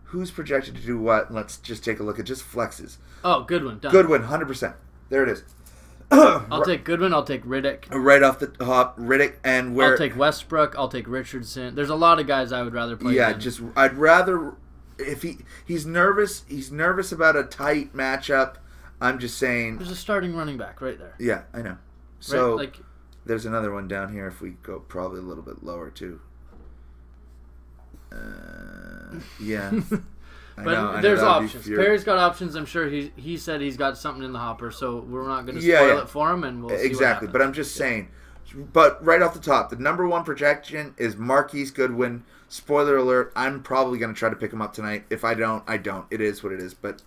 Who's projected to do what? Let's just take a look at just flexes. Oh, Goodwin. Done. Goodwin, 100%. There it is. I'll take Goodwin. I'll take Riddick. Right off the top, Riddick. And where... I'll take Westbrook. I'll take Richardson. There's a lot of guys I would rather play than. I'd rather... If he's nervous about a tight matchup. I'm just saying... There's a starting running back right there. Yeah, I know. So, right? there's another one down here if we go probably a little bit lower, too. Yeah. But there's options. Perry's got options. I'm sure he said he's got something in the hopper, so we're not going to spoil it for him, and we'll see exactly. But I'm just saying. But right off the top, the number 1 projection is Marquise Goodwin. Spoiler alert: I'm probably going to try to pick him up tonight. If I don't, I don't. It is what it is. But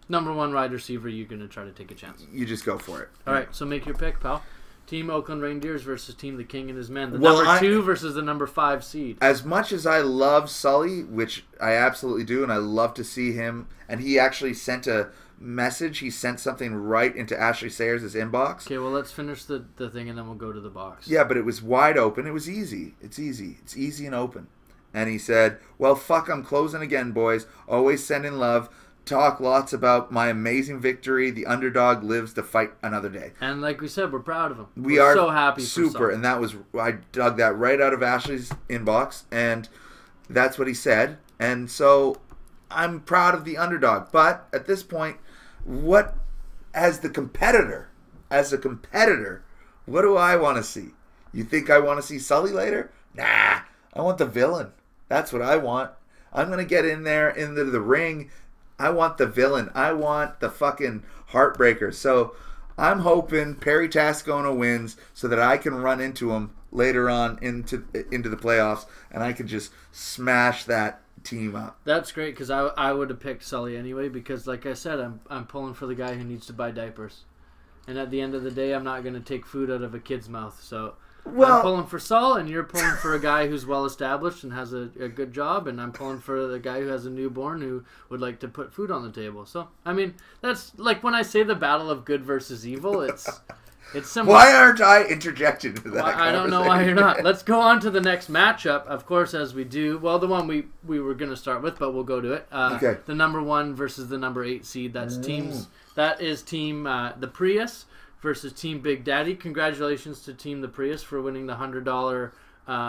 number 1 wide receiver, you're going to try to take a chance. You just go for it. All right. So make your pick, pal. Team Oakland Reindeers versus Team the King and his men. The number 2 versus the number 5 seed. As much as I love Sully, which I absolutely do, and I love to see him, and he actually sent a message. He sent something right into Ashley Sayers' inbox. Okay, well, let's finish the thing, and then we'll go to the box. Yeah, but it was wide open. It was easy. It's easy. It's easy and open. And he said, well, fuck, I'm closing again, boys. Always sending love. Talk lots about my amazing victory. The underdog lives to fight another day. And like we said, we're proud of him. We're so happy super, for and that was, I dug that right out of Ashley's inbox, and that's what he said. And so I'm proud of the underdog. But at this point, as a competitor, what do I want to see? You think I want to see Sully later? Nah, I want the villain. That's what I want. I'm going to get in there into the ring I want the villain. I want the fucking heartbreaker. So I'm hoping Perry Tascona wins so that I can run into him later on into the playoffs, and I can just smash that team up. That's great, because I would have picked Sully anyway, because like I said, I'm pulling for the guy who needs to buy diapers. And at the end of the day, I'm not going to take food out of a kid's mouth. So I'm pulling for Saul, and you're pulling for a guy who's well established and has a good job, and I'm pulling for the guy who has a newborn who would like to put food on the table. So, I mean, that's like when I say the battle of good versus evil, it's similar. Why aren't I interjected into that I don't know why you're not. Let's go on to the next matchup, of course, as we do. Well, the one we were going to start with, but we'll go to it. Okay. The number 1 versus the number 8 seed. That's teams. That is team the Prius versus Team Big Daddy. Congratulations to Team the Prius for winning the $100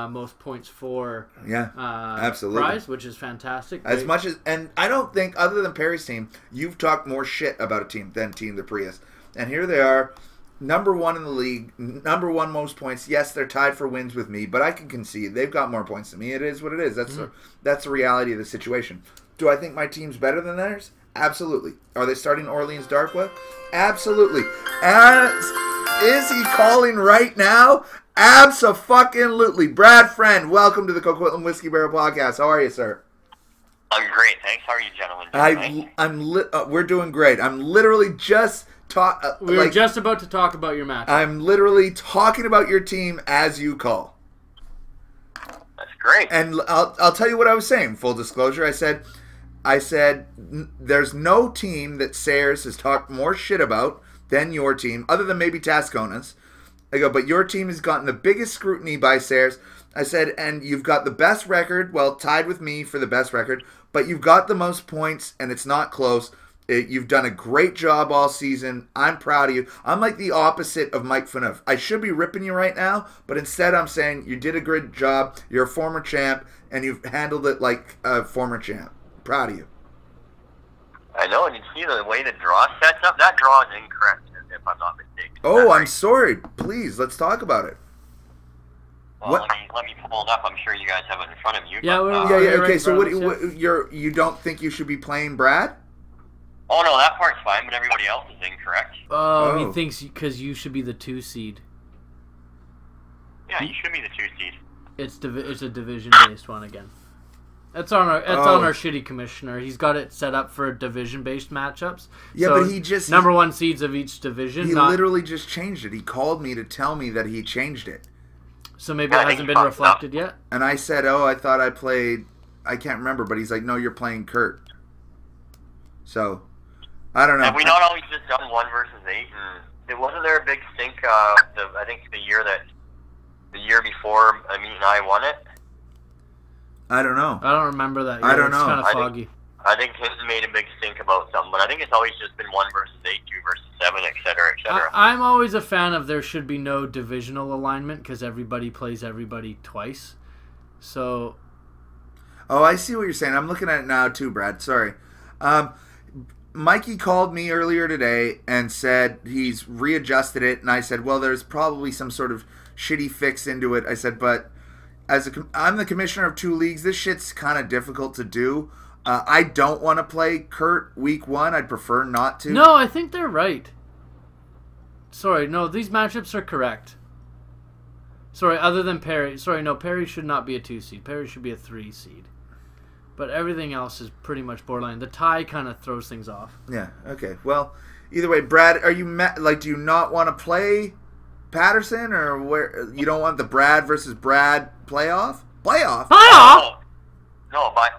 most points for absolutely prize, which is fantastic. As much as, and I don't think, other than Perry's team, you've talked more shit about a team than Team the Prius. And here they are, number 1 in the league, number 1 most points. Yes, they're tied for wins with me, but I can concede they've got more points than me. It is what it is. That's the reality of the situation. Do I think my team's better than theirs? Absolutely. Are they starting Orleans Darkwa? Absolutely. Is he calling right now? Abso-fucking-lutely. Brad Friend, welcome to the Coquitlam Whiskey Barrel Podcast. How are you, sir? I'm great, thanks. How are you, gentlemen? We're doing great. I'm literally just we were just about to talk about your match. I'm literally talking about your team as you call. That's great. And I'll tell you what I was saying. Full disclosure, I said there's no team that Sayers has talked more shit about than your team, other than maybe Tascona's. I go, but your team has gotten the biggest scrutiny by Sayers. I said, and you've got the best record, well, tied with me for the best record, but you've got the most points, and it's not close. You've done a great job all season. I'm proud of you. I'm like the opposite of Mike Faneuf. I should be ripping you right now, but instead I'm saying you did a good job. You're a former champ, and you've handled it like a former champ. Proud of you. I know, and you see the way the draw sets up? That draw is incorrect, if I'm not mistaken. Oh, I'm sorry. Please, let's talk about it. Well, let me pull it up. I'm sure you guys have it in front of you. Yeah, but, Okay, right, so brothers, you don't think you should be playing Brad? Oh, no, that part's fine, but everybody else is incorrect. Oh, he thinks because you should be the 2 seed. Yeah, you should be the 2 seed. It's a division-based one again. That's on our shitty commissioner. He's got it set up for division-based matchups. Yeah, so but he just number 1 seeds of each division. He literally just changed it. He called me to tell me that he changed it. So maybe it hasn't been reflected yet. And I said, "Oh, I thought I played. I can't remember." But he's like, "No, you're playing Kurt." So I don't know. Have we not always just done 1 versus 8? And wasn't there a big stink? I think the year before, I mean, I won it. I don't know. I don't remember that. I don't know. It's kind of foggy. I think Hinton made a big stink about something, but I think it's always just been 1 versus 8, 2 versus 7, etc., etc. I'm always a fan of there should be no divisional alignment because everybody plays everybody twice. So. Oh, I see what you're saying. I'm looking at it now too, Brad. Sorry. Mikey called me earlier today and said he's readjusted it, and I said, well, there's probably some sort of shitty fix into it. I said, but I'm the commissioner of 2 leagues. This shit's kind of difficult to do. I don't want to play Kurt week 1. I'd prefer not to. No, I think they're right. Sorry, no, these matchups are correct. Sorry, other than Perry. Sorry, no, Perry should not be a 2 seed. Perry should be a 3 seed. But everything else is pretty much borderline. The tie kind of throws things off. Yeah, okay. Well, either way, Brad, are you do you not want to play Patterson, or where you don't want the Brad versus Brad playoff? Playoff? No, playoff?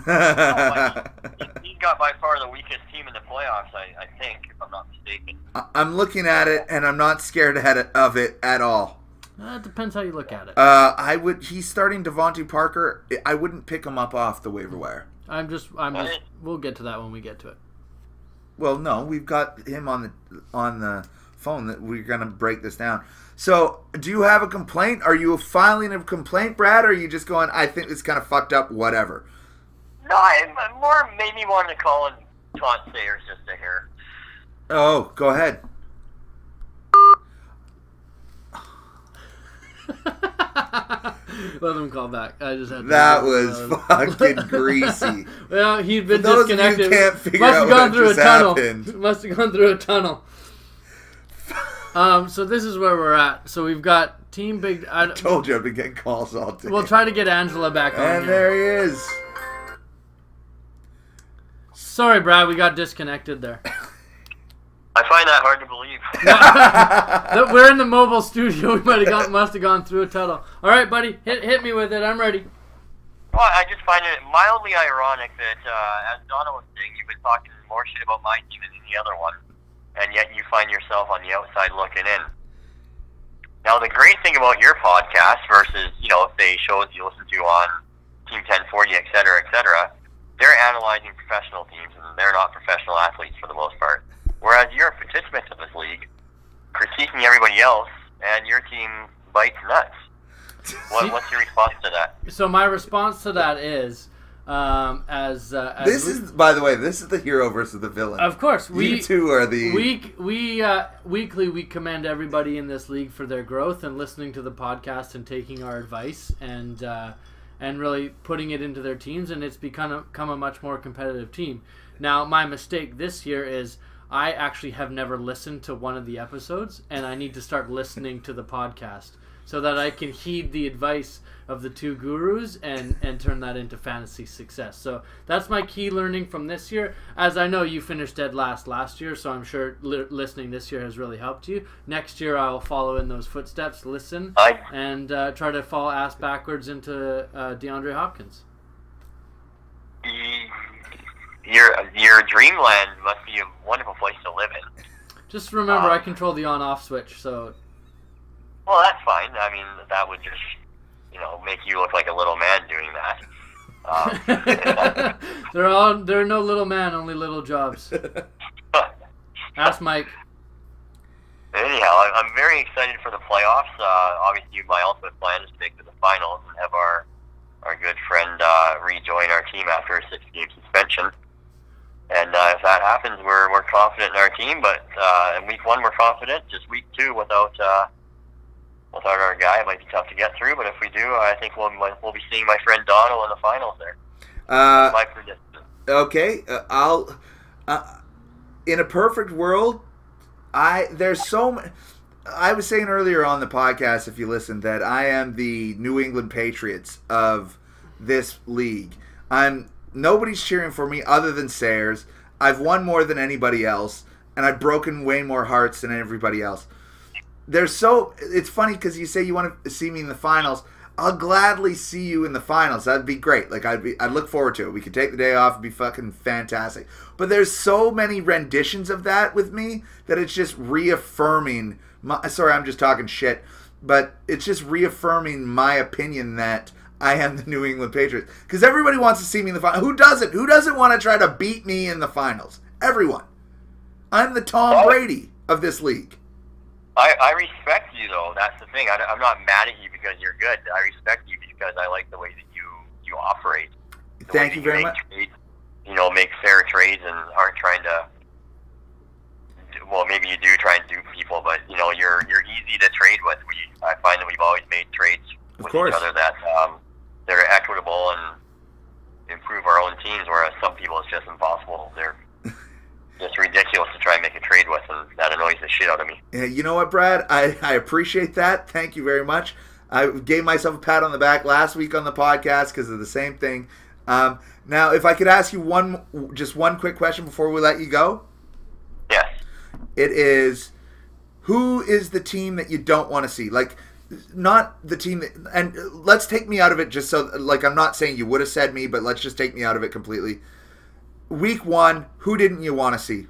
No, he's got by far the weakest team in the playoffs, I think, if I'm not mistaken. I'm looking at it, and I'm not scared of it at all. It depends how you look at it. He's starting Devontae Parker. I wouldn't pick him up off the waiver wire. We'll get to that when we get to it. Well, no, we've got him on the phone that we're going to break this down. So, do you have a complaint? Are you filing a complaint, Brad, or are you just going, I think it's kind of fucked up, whatever? No, I more maybe wanted to call and taunt Sayers just to hear. Oh, go ahead. Let him call back. I just had to That was fucking greasy. Well, he'd been For those disconnected. of you who can't figure Must out have gone what through a just tunnel. happened. Must have gone through a tunnel. So this is where we're at. So we've got Team Big. I told you I've been getting calls all day. We'll try to get Angela back on. And there he is. Sorry, Brad, we got disconnected there. I find that hard to believe. We're in the mobile studio. We must have gone through a tunnel. All right, buddy, hit me with it. I'm ready. Well, I just find it mildly ironic that, as Donna was saying, you've been talking more shit about my team than any other one, and yet you find yourself on the outside looking in. Now, the great thing about your podcast versus, say, shows you listen to on Team 1040, et cetera, they're analyzing professional teams, and they're not professional athletes for the most part. Whereas you're a participant of this league, critiquing everybody else, and your team bites nuts. What's your response to that? So my response to that is, this is, by the way, this is the hero versus the villain. Of course, you two are the weekly we commend everybody in this league for their growth and listening to the podcast and taking our advice and really putting it into their teams, and it's become a much more competitive team. Now, my mistake this year is I actually have never listened to one of the episodes, and I need to start listening to the podcast so that I can heed the advice of the two gurus and turn that into fantasy success. So that's my key learning from this year. As I know you finished dead last year, so I'm sure listening this year has really helped you. Next year I'll follow in those footsteps, listen, and try to fall ass backwards into DeAndre Hopkins. Your dreamland must be a wonderful place to live in. Just remember, I control the on-off switch, so... Well, that's fine. I mean, that would just, make you look like a little man doing that. There are no little man, only little jobs. Ask Mike. Anyhow, I'm very excited for the playoffs. Obviously, my ultimate plan is to make it to the finals and have our good friend rejoin our team after a 6-game suspension. And if that happens, we're confident in our team. But in week 1, we're confident. Just week 2, without our guy, it might be tough to get through. But if we do, I think we'll be seeing my friend Donald in the finals there. That's my prediction. Okay, I'll. In a perfect world, there's so. I was saying earlier on the podcast, if you listened, that I am the New England Patriots of this league. Nobody's cheering for me other than Sayers. I've won more than anybody else, and I've broken way more hearts than everybody else. It's funny because you say you want to see me in the finals. I'll gladly see you in the finals. That'd be great. Like I'd look forward to it. We could take the day off. It'd be fucking fantastic. But there's so many renditions of that with me that it's just reaffirming. Sorry, I'm just talking shit. But it's just reaffirming my opinion that I am the New England Patriots. Because everybody wants to see me in the finals. Who doesn't? Who doesn't want to try to beat me in the finals? Everyone. I'm the Tom Brady of this league. I respect you, though. That's the thing. I'm not mad at you because you're good. I respect you because I like the way that you operate. Thank you very much. Trades, make fair trades and aren't trying to. Well, maybe you do try and dupe people, but you're easy to trade with. I find that we've always made trades with each other that they're equitable and improve our own teams. Whereas some people, it's just impossible. They're just ridiculous to try and make a trade with, and that annoys the shit out of me. Yeah, you know what, Brad? I appreciate that. Thank you very much. I gave myself a pat on the back last week on the podcast because of the same thing. Now, if I could ask you just one quick question before we let you go. Yes. It is, who is the team that you don't want to see? Like, not the team that, and let's take me out of it just so, like, I'm not saying you would have said me, but let's just take me out of it completely. Week 1, who didn't you want to see?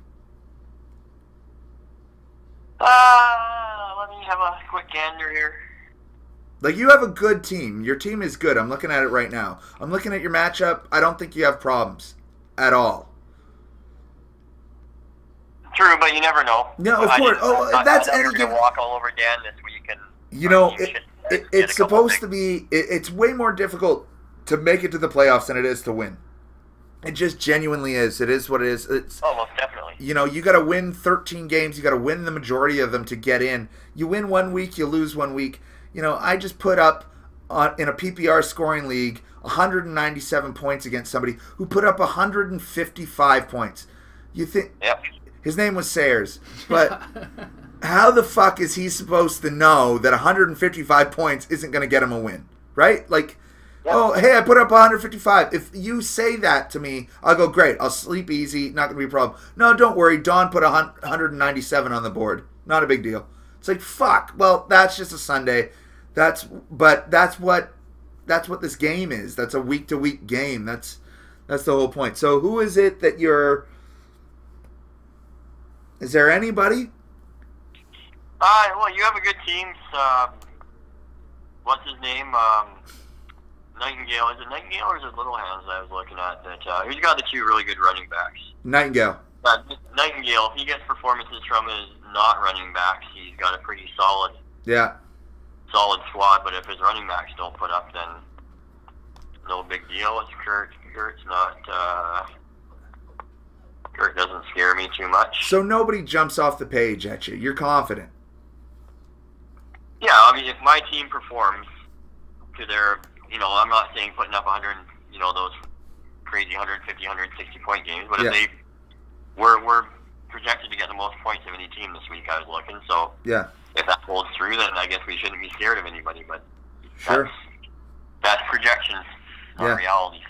Let me have a quick gander here. Like, you have a good team. Your team is good. I'm looking at it right now. I'm looking at your matchup. I don't think you have problems at all. True, but you never know. No, of course. That's any given. Walk all over Dan this week, and it's supposed to be. It's way more difficult to make it to the playoffs than it is to win. It just genuinely is. It is what it is. It's most definitely. You got to win 13 games. You got to win the majority of them to get in. You win one week, you lose one week. I just put up in a PPR scoring league 197 points against somebody who put up 155 points. You think his name was Sayers, but how the fuck is he supposed to know that 155 points isn't going to get him a win, right? Like, oh, hey, I put up 155. If you say that to me, I'll go, great, I'll sleep easy, not going to be a problem. No, don't worry, Don put 197 on the board. Not a big deal. It's like, fuck, well, that's just a Sunday. That's what this game is. That's a week-to-week game. That's the whole point. So who is it that you're... Is there anybody? Well, you have a good team. What's his name? Nightingale. Is it Nightingale or is it Little Hands I was looking at? Who's got the two really good running backs? Nightingale. Nightingale, if he gets performances from his not running backs, he's got a pretty solid squad. But if his running backs don't put up, then no big deal. It's Kurt. Kurt doesn't scare me too much. So nobody jumps off the page at you. You're confident. Yeah, I mean, if my team performs to their, I'm not saying putting up 100, those crazy 150, 160 point games, but if they we're projected to get the most points of any team this week, I was looking. So if that holds through, then I guess we shouldn't be scared of anybody. But that's projections, not reality.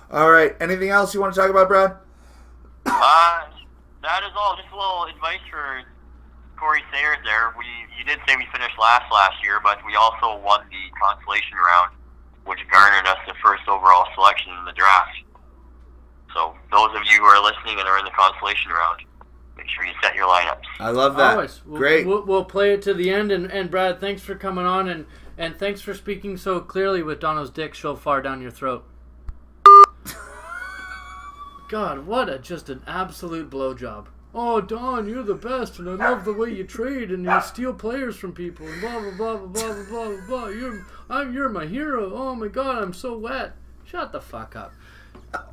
All right. Anything else you want to talk about, Brad? That is all. Just a little advice for Corey Sayers there. You did say we finished last year, but we also won the consolation round, which garnered us the first overall selection in the draft. So those of you who are listening and are in the consolation round, make sure you set your lineups. I love that. Always. Great. We'll play it to the end. And Brad, thanks for coming on and thanks for speaking so clearly with Donno's dick so far down your throat. God, what just an absolute blowjob. Oh, Don, you're the best, and I love the way you trade, and you steal players from people, and blah, blah, blah, blah, blah, blah, blah, blah. You're my hero. Oh, my God, I'm so wet. Shut the fuck up.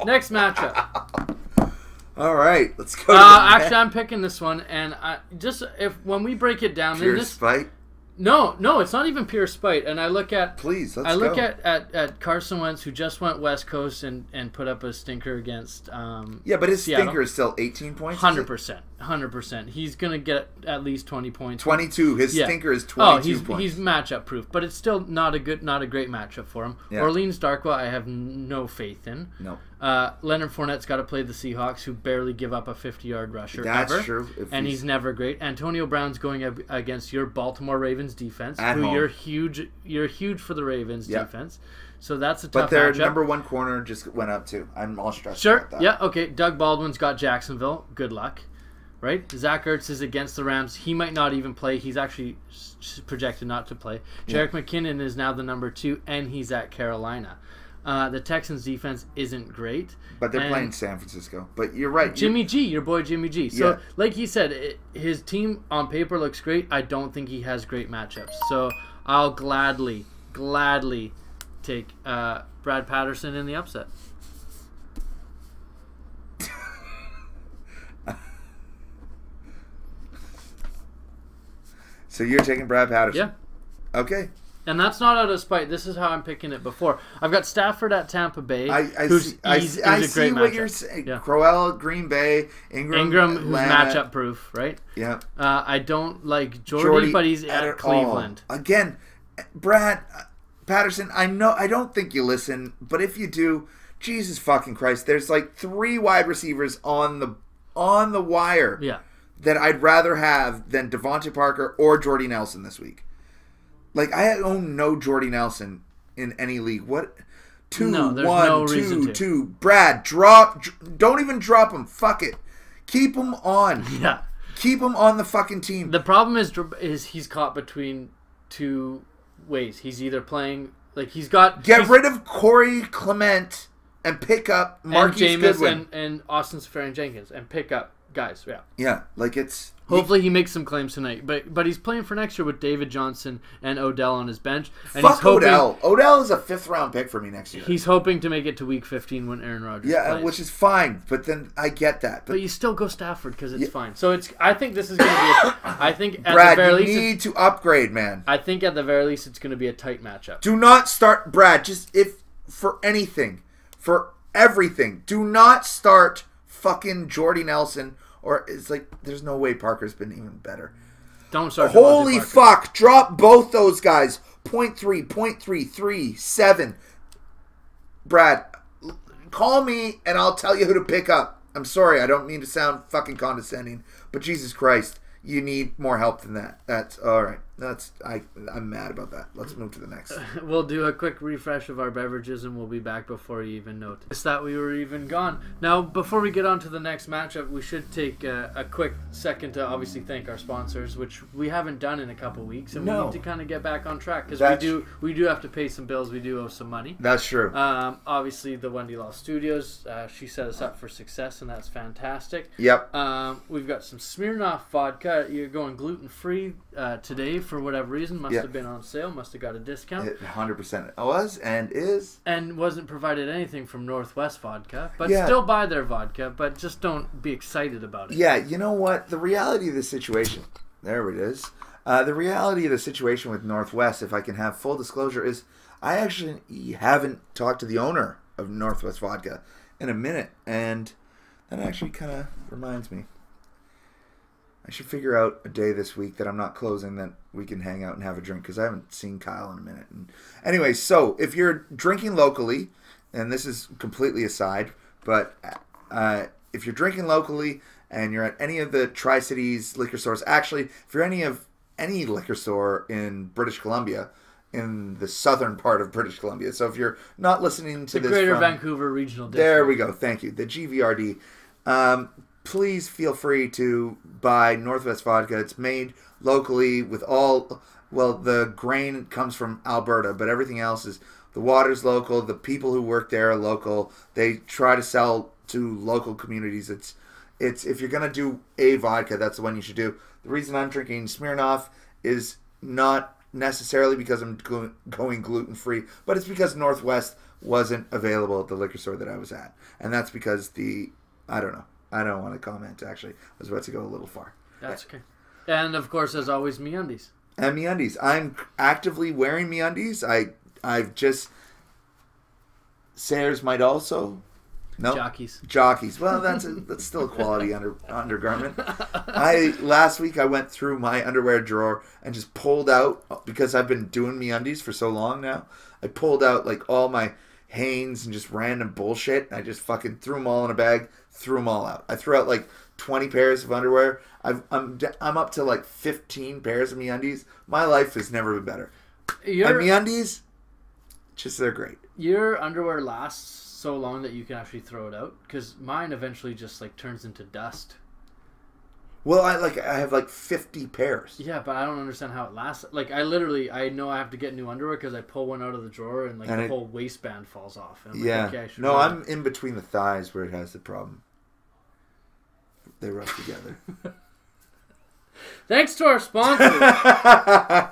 Next matchup. All right, let's go. Actually, I'm picking this one, and when we break it down... Pure spite? No, it's not even pure spite. And I look at at Carson Wentz, who just went West Coast and put up a stinker against but his Seattle. Stinker is still 18 points? 100%. He's going to get at least 20 points. 22. His stinker is 22 points. He's matchup proof, but it's still not a great matchup for him. Yeah. Orleans Darkwa, I have no faith in. No. Leonard Fournette's got to play the Seahawks, who barely give up a 50-yard rusher ever. That's true. And he's never great. Antonio Brown's going against your Baltimore Ravens defense, you're huge for the Ravens defense. So that's a tough matchup. But their number one corner just went up too. I'm all stressed about that. Yeah, okay. Doug Baldwin's got Jacksonville. Good luck. Right? Zach Ertz is against the Rams. He might not even play. He's actually projected not to play. Jerick McKinnon is now the number 2, and he's at Carolina. The Texans' defense isn't great. But they're playing San Francisco. But you're right. Jimmy G, your boy Jimmy G. So, like he said, his team on paper looks great. I don't think he has great matchups. So, I'll gladly take Brad Patterson in the upset. So, you're taking Brad Patterson? Yeah. Okay. And that's not out of spite. This is how I'm picking it before. I've got Stafford at Tampa Bay. I see what you're saying. Yeah. Crowell, Green Bay, Ingram who's matchup proof, right? Yeah. I don't like Jordy, but he's at Cleveland. Again, Brad Patterson, I don't think you listen, but if you do, Jesus fucking Christ, there's like 3 wide receivers on the wire that I'd rather have than Devontae Parker or Jordy Nelson this week. Like, I own no Jordy Nelson in any league. What? 2. Brad, don't even drop him. Fuck it. Keep him on. Yeah. Keep him on the fucking team. The problem is he's caught between 2 ways. He's either playing, like, Get rid of Corey Clement and pick up Marquise Jameis Goodwin. and Austin Safarian Jenkins and pick up guys. Yeah. Yeah, like it's... Hopefully he makes some claims tonight, but he's playing for next year with David Johnson and Odell on his bench. And Fuck he's hoping, Odell. Odell is a 5th round pick for me next year. He's hoping to make it to Week 15 when Aaron Rodgers plays. Which is fine, but then I get that. But you still go Stafford because it's fine. So I think this is going to be. I think at Brad, the very you least, need to upgrade, man. I think at the very least it's going to be a tight matchup. Do not start, Brad. Just for anything, for everything, do not start fucking Jordy Nelson. Or it's like, there's no way Parker's been even better. Don't start. Holy fuck. Drop both those guys. 0.3, 0.3, 3, 7. Brad, call me and I'll tell you who to pick up. I'm sorry, I don't mean to sound fucking condescending, but Jesus Christ, you need more help than that. That's all right. I'm mad about that. Let's move to the next. We'll do a quick refresh of our beverages and we'll be back before you even notice that we were even gone. Now, before we get on to the next matchup, we should take a quick second to obviously thank our sponsors, which we haven't done in a couple weeks, and we need to kind of get back on track because we do have to pay some bills. We do owe some money. That's true. Obviously, the Wendy Law Studios, she set us up for success, and that's fantastic. Yep. We've got some Smirnoff vodka. You're going gluten-free today for whatever reason. Must have been on sale. Must have got a discount. It 100% was and is. And wasn't provided anything from Northwest Vodka. But still buy their vodka, but just don't be excited about it. Yeah, you know what? The reality of the situation, there it is. The reality of the situation with Northwest, if I can have full disclosure, is I actually haven't talked to the owner of Northwest Vodka in a minute. And that actually kind of reminds me. I should figure out a day this week that I'm not closing that we can hang out and have a drink because I haven't seen Kyle in a minute. And anyway, so if you're drinking locally, and this is completely aside, but if you're drinking locally and you're at any of the Tri-Cities liquor stores, actually, if you're any liquor store in British Columbia, in the southern part of British Columbia, so if you're not listening to the Greater Vancouver Regional District. There we go. Thank you. The GVRD. Please feel free to buy Northwest Vodka. It's made locally with the grain comes from Alberta, but everything else is, the water's local, the people who work there are local. They try to sell to local communities. It's if you're going to do a vodka, that's the one you should do. The reason I'm drinking Smirnoff is not necessarily because I'm going gluten-free, but it's because Northwest wasn't available at the liquor store that I was at. And that's because I don't know. I don't want to comment, actually. I was about to go a little far. That's okay. And, of course, as always, MeUndies. And MeUndies. I'm actively wearing MeUndies. I've just... Sayers might also... No? Jockeys. Well, that's still a quality undergarment. Last week, I went through my underwear drawer and just pulled out, because I've been doing MeUndies for so long now, I pulled out, like, all my Hanes and just random bullshit. I just fucking threw them all in a bag, threw them all out. I threw out like 20 pairs of underwear. I'm up to like 15 pairs of MeUndies. My life has never been better. And MeUndies, they're great. Your underwear lasts so long that you can actually throw it out, because mine eventually just like turns into dust. Well, I have like 50 pairs. Yeah, but I don't understand how it lasts. Like, I know I have to get new underwear because I pull one out of the drawer and the whole waistband falls off. And I'm yeah. Like, okay, no, I'm in between the thighs where it has the problem. They rub together. Thanks to our sponsors.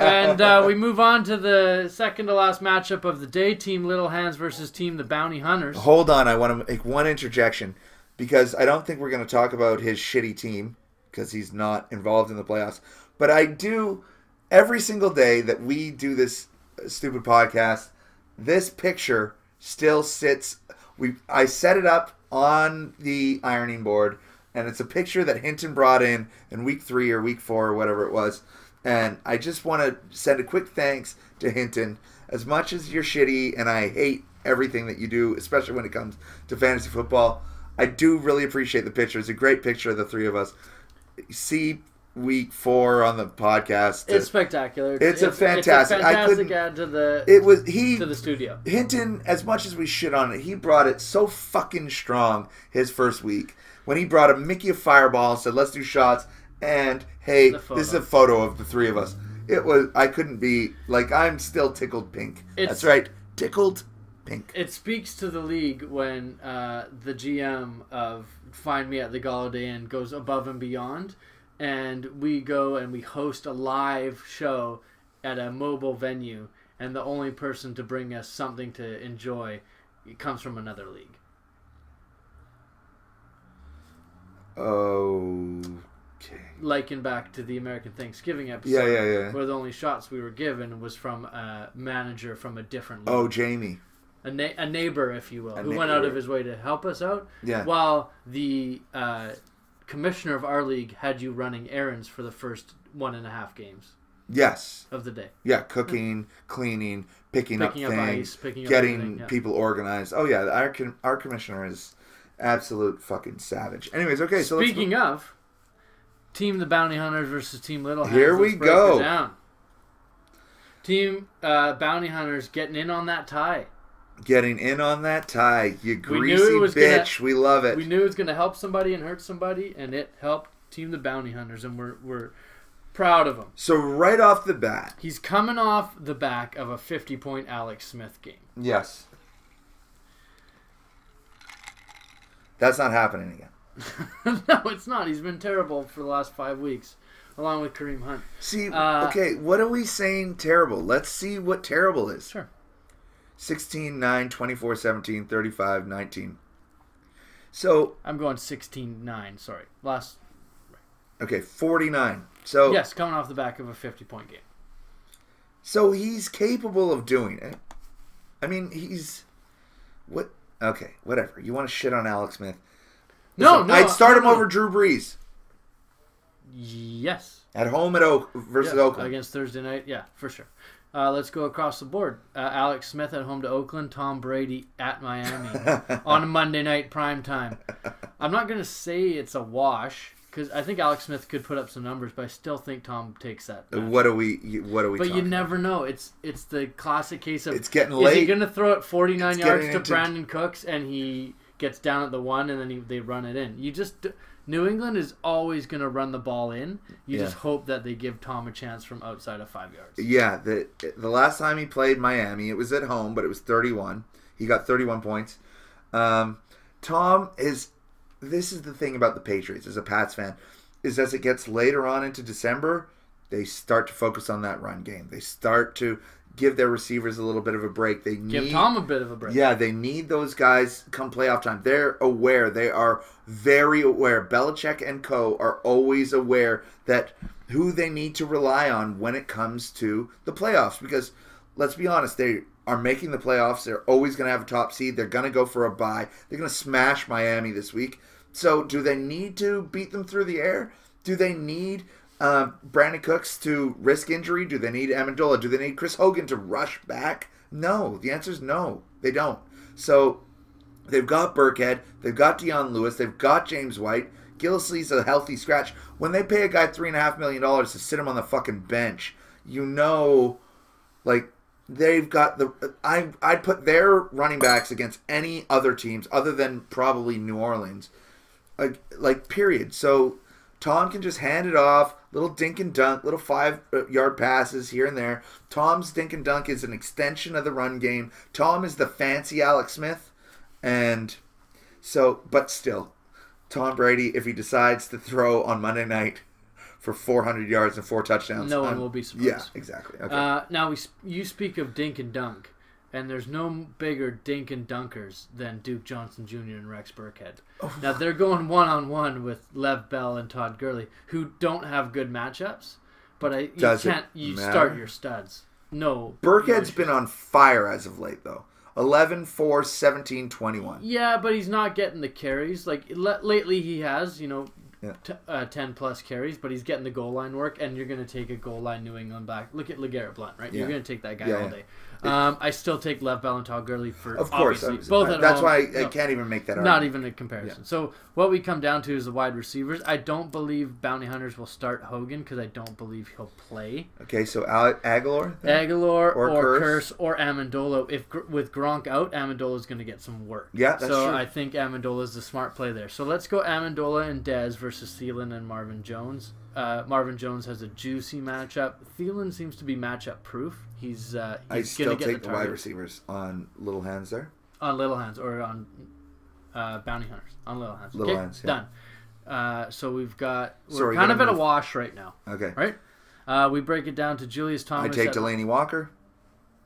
And we move on to the second to last matchup of the day. Team Little Hands versus Team the Bounty Hunters. Hold on, I want to make one interjection because I don't think we're going to talk about his shitty team, because he's not involved in the playoffs. But I do, every single day that we do this stupid podcast, this picture still sits. I set it up on the ironing board, and it's a picture that Hinton brought in week 3 or week 4 or whatever it was. And I just want to send a quick thanks to Hinton. As much as you're shitty, and I hate everything that you do, especially when it comes to fantasy football, I do really appreciate the picture. It's a great picture of the three of us. See week 4 on the podcast. It's spectacular. It's a fantastic add to the studio. Hinton, as much as we shit on it, he brought it so fucking strong his first week when he brought a Mickey of Fireball and said, let's do shots. And hey, this is a photo of the three of us. I couldn't be like, I'm still tickled pink. That's right, tickled Pink. It speaks to the league when the GM of Find Me at the Gallaudet Inn goes above and beyond, and we go and we host a live show at a mobile venue, and the only person to bring us something to enjoy comes from another league. Okay. Liken back to the American Thanksgiving episode, Yeah. where the only shots we were given was from a manager from a different league. Oh, Jamie. A neighbor, if you will, who went out of his way to help us out. Yeah. While the commissioner of our league had you running errands for the first 1.5 games. Yes. Of the day. Yeah, cooking, cleaning, picking up things, ice, picking up getting everything, yeah. people organized. Oh yeah, our commissioner is absolute fucking savage. Anyways, okay. So speaking of Team the Bounty Hunters versus Team Little Hands, here we go. Down. Team Bounty Hunters getting in on that tie. Getting in on that tie, you greasy bitch. We love it. We knew it was going to help somebody and hurt somebody, and it helped Team the Bounty Hunters, and we're proud of him. So right off the bat, he's coming off the back of a 50-point Alex Smith game. Yes. That's not happening again. No, it's not. He's been terrible for the last 5 weeks, along with Kareem Hunt. See, okay, what are we saying terrible? Let's see what terrible is. Sure. 16, 9, 24, 17, 35, 19. So I'm going 16-9, sorry. Last. Okay, 49. So yes, coming off the back of a 50-point game. So he's capable of doing it. I mean, he's what? Okay, whatever. You want to shit on Alex Smith? Listen, no, I'd start him over Drew Brees. Yes. At home at versus Oakland against Thursday night. Yeah, for sure. Let's go across the board. Alex Smith at home to Oakland. Tom Brady at Miami on a Monday night prime time. I'm not going to say it's a wash because I think Alex Smith could put up some numbers, but I still think Tom takes that match. What are we? But you never know. It's the classic case of it's getting late. Is he going to throw it 49 yards to Brandon Cooks and he gets down at the 1 and then they run it in? You just New England is always going to run the ball in. You just hope that they give Tom a chance from outside of 5 yards. Yeah, the last time he played Miami, it was at home, but it was 31. He got 31 points. Tom is... This is the thing about the Patriots, as a Pats fan, is as it gets later on into December, they start to focus on that run game. They start to give their receivers a little bit of a break. They give Tom a bit of a break. Yeah, they need those guys come playoff time. They're aware. They are very aware. Belichick and co. are always aware that who they need to rely on when it comes to the playoffs. Because, let's be honest, they are making the playoffs. They're always going to have a top seed. They're going to go for a bye. They're going to smash Miami this week. So, do they need to beat them through the air? Do they need Brandon Cooks to risk injury? Do they need Amendola? Do they need Chris Hogan to rush back? No. The answer is no. They don't. So, they've got Burkhead. They've got Deion Lewis. They've got James White. Gillislee's a healthy scratch. When they pay a guy $3.5 million to sit him on the fucking bench, you know, like, they've got the... I'd put their running backs against any other teams other than probably New Orleans. Like, period. So, Tom can just hand it off, little dink and dunk, little 5-yard passes here and there. Tom's dink and dunk is an extension of the run game. Tom is the fancy Alex Smith. And so, but still, Tom Brady, if he decides to throw on Monday night for 400 yards and 4 touchdowns. No one will be surprised. Yeah, exactly. Okay. Now, you speak of dink and dunk, and there's no bigger dink and dunkers than Duke Johnson Jr. and Rex Burkhead. Oh. Now, they're going one-on-one with Lev Bell and Todd Gurley, who don't have good matchups, but you start your studs. No. Burkhead's been on fire as of late, though. 11, 4, 17, 21. Yeah, but he's not getting the carries. Like, lately he has, 10-plus carries, but he's getting the goal line work, and you're going to take a goal line New England back. Look at LeGarrette Blount, right? Yeah. You're going to take that guy all day. I still take Lev Bell and Todd Gurley for, of course, both at that's home. Why I can't even make that argument. Not even a comparison. Yeah. So what we come down to is the wide receivers. I don't believe Bounty Hunters will start Hogan because I don't believe he'll play. Okay, so Aguilar? Aguilar or Curse or Amendola. If with Gronk out, Amendola is going to get some work. Yeah, that's true. I think Amendola is the smart play there. So let's go Amendola and Dez versus Thielen and Marvin Jones. Marvin Jones has a juicy matchup. Thielen seems to be matchup proof. He's I still get take the the wide target receivers on little hands there. on Little Hands or on Bounty Hunters on Little Hands. Little Okay, Hands, yeah. done. So we're Sorry, kind of gonna at a move. wash right now, Okay. right? We break it down to Julius I Thomas. take Delaney Walker.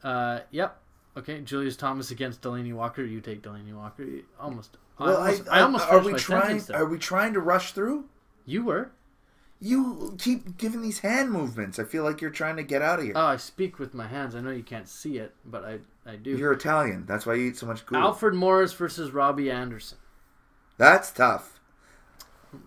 Yep. Okay, Julius Thomas against Delaney Walker. You take Delaney Walker. Almost. Well, I almost are finished we my trying? sentence there. Are we trying to rush through? You were. You keep giving these hand movements. I feel like you're trying to get out of here. Oh, I speak with my hands. I know you can't see it, but I do. You're Italian. That's why you eat so much goo. Alfred Morris versus Robbie Anderson. That's tough.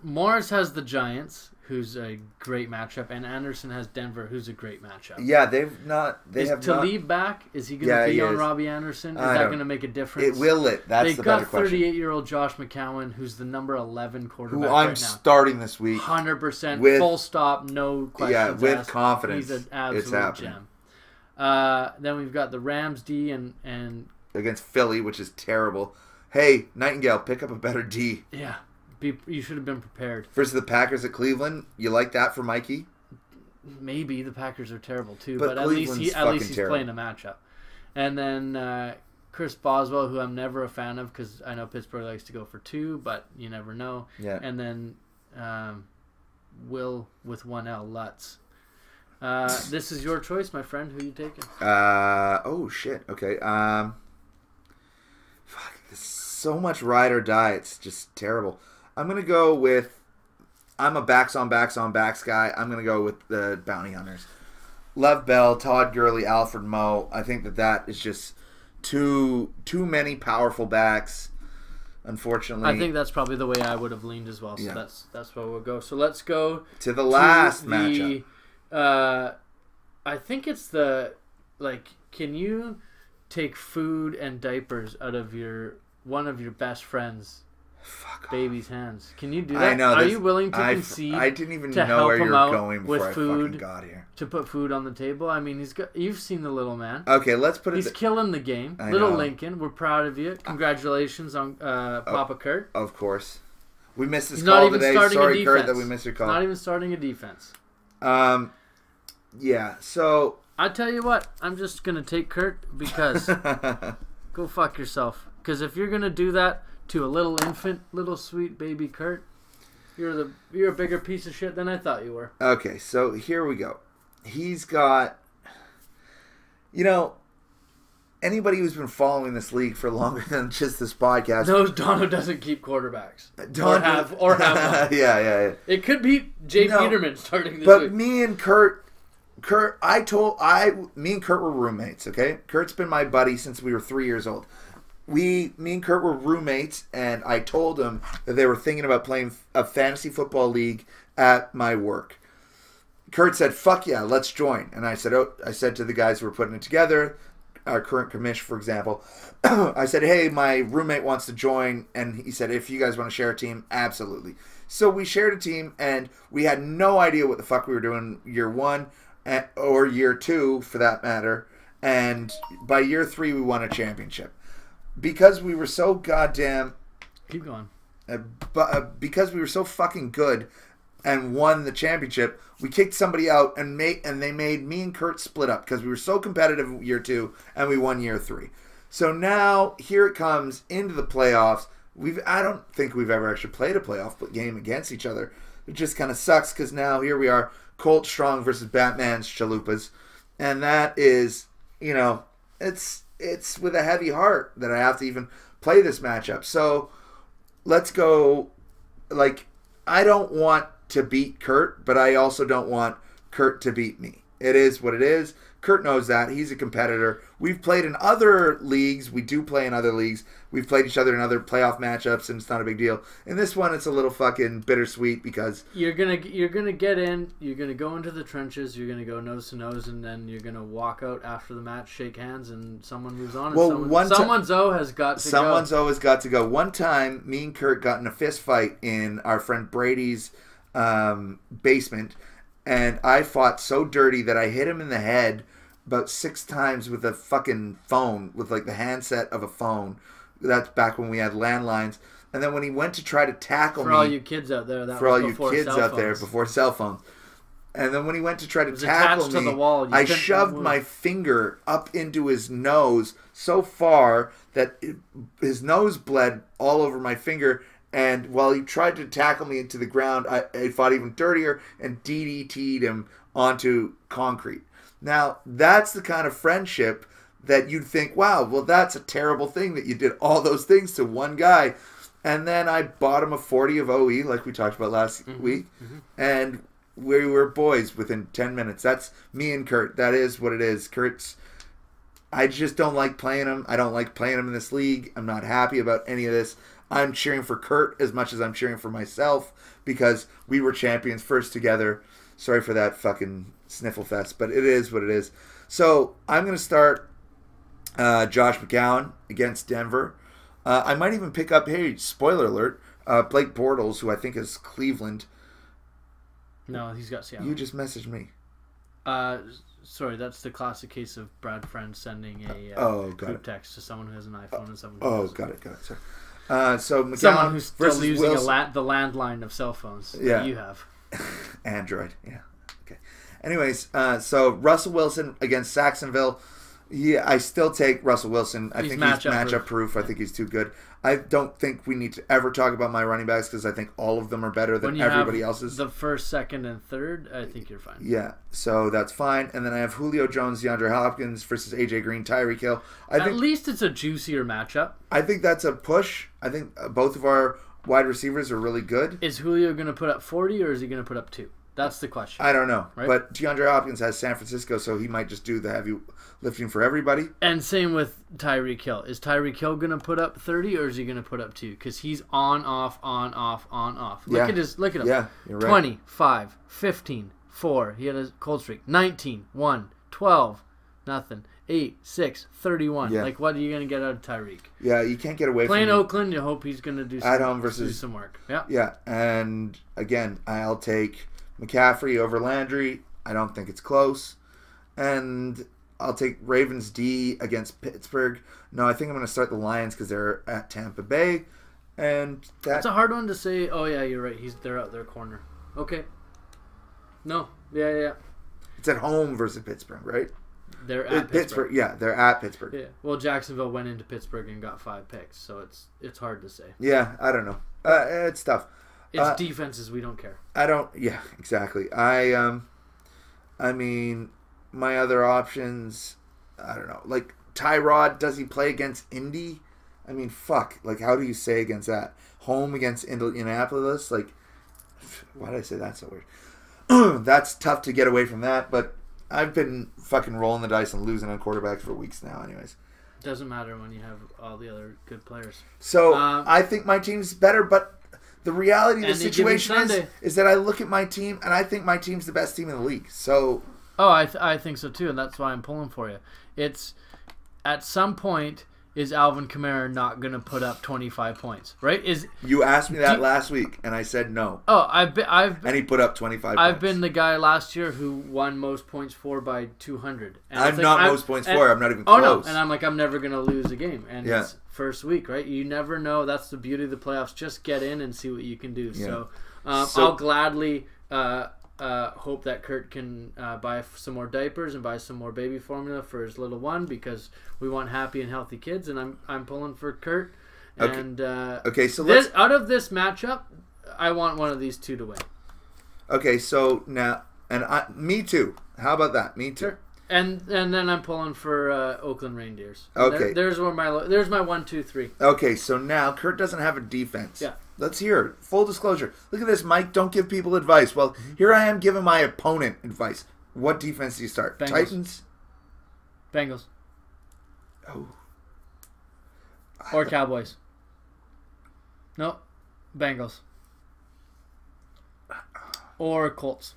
Morris has the Giants, who's a great matchup, and Anderson has Denver, who's a great matchup. Yeah, they've not. They Is have Talib not. back? Is he going Yeah, to be he on is. Robbie Anderson? Is I that don't- going to make a difference? It will. That's They've the better got question. 38-year-old Josh McCown, who's the number 11 quarterback Who I'm right now. starting this week. 100%, with- full stop, no questions Yeah, with asked. confidence. He's an It's absolute happening. gem. Then we've got the Rams D and Against Philly, which is terrible. Hey, Nightingale, pick up a better D. yeah, you should have been prepared. Versus the Packers at Cleveland. You like that for Mikey? Maybe the Packers are terrible too, But but at least Cleveland's he's fucking terrible. playing a matchup. And then Chris Boswell, who I'm never a fan of because I know Pittsburgh likes to go for 2, but you never know. Yeah. And then Will with 1L Lutz. This is your choice, my friend. Who you taking? Oh shit. Okay. Fuck. There's so much ride or die. It's just terrible. I'm gonna go with. I'm a backs on backs guy. I'm gonna go with the Bounty Hunters. Lev Bell, Todd Gurley, Alfred Moe. I think that is just too many powerful backs. Unfortunately, I think that's probably the way I would have leaned as well. So Yeah. that's where we'll go. So let's go to the last to matchup. I think it's the can you take food and diapers out of one of your best friends' baby's hands? Can you do that? I know. Are you willing to concede? I didn't even to know help where him you were out going before with I food fucking got here. to put food on the table? I mean, you've seen the little man. Okay, let's put it. He's killing the game. I Little know. Lincoln, we're proud of you. Congratulations on Papa Kurt. Of course. We missed this He's not call even today. starting a Sorry, defense. Kurt, that we missed your call. Not even starting a defense. Yeah, so... I tell you what, I'm just going to take Kurt because go fuck yourself. Because if you're going to do that to a little infant, little sweet baby Kurt, you're a bigger piece of shit than I thought you were. Okay, so here we go. He's got... You know, anybody who's been following this league for longer than just this podcast... knows Dono doesn't keep quarterbacks. Don't have one. yeah. It could be Jay No, Peterman starting this But week. me and Kurt, me and Kurt were roommates, okay? Kurt's been my buddy since we were 3 years old. Me and Kurt were roommates, and I told him that they were thinking about playing a fantasy football league at my work. Kurt said, "Fuck yeah, let's join." And I said to the guys who were putting it together, our current commish, for example, I said, "Hey, my roommate wants to join," and he said, "If you guys want to share a team, absolutely." So we shared a team, and we had no idea what the fuck we were doing year 1 or year 2, for that matter. And by year 3, we won a championship because we were so goddamn. Keep going. Because we were so fucking good and won the championship, we kicked somebody out and they made me and Kurt split up because we were so competitive year 2 and we won year 3. So now here it comes into the playoffs. I don't think we've ever actually played a playoff game against each other. It just kind of sucks because now here we are, Colt Strong versus Batman's Chalupas, and that is, you know, it's with a heavy heart that I have to even play this matchup. So let's go. I don't want to beat Kurt, but I also don't want Kurt to beat me. It is what it is. Kurt knows that. He's a competitor. We've played in other leagues. We do play in other leagues. We've played each other in other playoff matchups, and it's not a big deal. In this one, it's a little fucking bittersweet because You're gonna get in. You're gonna go into the trenches. You're gonna go nose to nose, and then you're gonna walk out after the match, shake hands, and someone moves on. Well, and someone's O has got to go. someone's always got to go. One time, me and Kurt got in a fist fight in our friend Brady's basement, and I fought so dirty that I hit him in the head about 6 times with a fucking phone, with like the handset of a phone. That's back when we had landlines. And then when he went to try to tackle me... For all you kids out there, that for was all you before kids cell out there, phones. before cell phones. And then when he went to try to was tackle attached me, to the wall. I shoved my finger up into his nose so far that his nose bled all over my finger. And while he tried to tackle me into the ground, I fought even dirtier and DDT'd him onto concrete. Now, that's the kind of friendship that you'd think, wow, well, that's a terrible thing that you did all those things to one guy. And then I bought him a 40 of OE, like we talked about last week. And we were boys within 10 minutes. That's me and Kurt. That is what it is. I just don't like playing him. I don't like playing him in this league. I'm not happy about any of this. I'm cheering for Kurt as much as I'm cheering for myself because we were champions first together. Sorry for that fucking sniffle fest, but it is what it is. So I'm going to start Josh McGowan against Denver. I might even pick up, hey, spoiler alert, Blake Bortles, who I think is Cleveland. No, he's got Seattle. You just messaged me. Sorry, that's the classic case of Brad Friend sending a group text to someone who has an iPhone and someone who got it. Sorry. So McGowan someone who's still versus using Wilson. the landline of cell phones Yeah. that you have. Android, yeah. Okay. Anyways, so Russell Wilson against Saxonville. Yeah, I still take Russell Wilson. I think he's matchup proof. I think he's too good. I don't think we need to ever talk about my running backs because I think all of them are better than everybody else's. The first, second, and third, I think you're fine. Yeah, so that's fine. And then I have Julio Jones, DeAndre Hopkins versus AJ Green, Tyreek Hill. At least it's a juicier matchup. I think that's a push. I think both of our wide receivers are really good. Is Julio going to put up 40 or is he going to put up 2? That's the question. I don't know. Right? But DeAndre Hopkins has San Francisco, so he might just do the heavy lifting for everybody. And same with Tyreek Hill. Is Tyreek Hill going to put up 30 or is he going to put up 2? Because he's on, off, on, off, on, off. Look at him. Yeah, you're right. 20, 5, 15, 4. He had a cold streak. 19, 1, 12, nothing. 8, 6, 31. Yeah. Like, what are you going to get out of Tyreek? Yeah, you can't get away Playing from Oakland, you hope he's going to do some work. Yeah. Yeah, and again, I'll take McCaffrey over Landry. I don't think it's close. And I'll take Ravens D against Pittsburgh. No, I think I'm going to start the Lions because they're at Tampa Bay. And that's a hard one to say. Oh, yeah, you're right. They're out their corner. Okay. No. Yeah. It's at home versus Pittsburgh, right? They're at Pittsburgh. Yeah, they're at Pittsburgh. Yeah. Well, Jacksonville went into Pittsburgh and got 5 picks, so it's hard to say. Yeah, I don't know. It's tough. It's defenses we don't care. I don't. Yeah, exactly. I mean, my other options. I don't know. Like Tyrod, does he play against Indy? I mean, fuck. Like, how do you say against that? Home against Indianapolis? Like, why did I say that so weird? That's tough to get away from that. But I've been fucking rolling the dice and losing on quarterbacks for weeks now. Anyways. Doesn't matter when you have all the other good players. So I think my team's better, but. The reality of the situation is that I look at my team and I think my team's the best team in the league. So, I think so too, and that's why I'm pulling for you. It's at some point is Alvin Kamara not going to put up 25 points, right? You asked me that last week and I said no. Oh, and he put up 25 points. I've been the guy last year who won most points for by 200. And I'm not most points for. I'm not even close. Oh no, and I'm like I'm never going to lose a game. And it's first week, right? You never know. That's the beauty of the playoffs. Just get in and see what you can do. Yeah. So I'll gladly hope that Kurt can buy some more diapers and buy some more baby formula for his little one because we want happy and healthy kids, and I'm pulling for Kurt. Okay. And so out of this matchup, I want one of these two to win. Okay, so now me too. How about that? Me too. Sure. And then I'm pulling for Oakland Reindeers. Okay. There's my 1, 2, 3. Okay, so now Kurt doesn't have a defense. Yeah. Let's hear it. Full disclosure. Look at this, Mike. Don't give people advice. Well, here I am giving my opponent advice. What defense do you start? Bengals. Titans? Bengals. Oh. Or Cowboys. No. Bengals. Or Colts.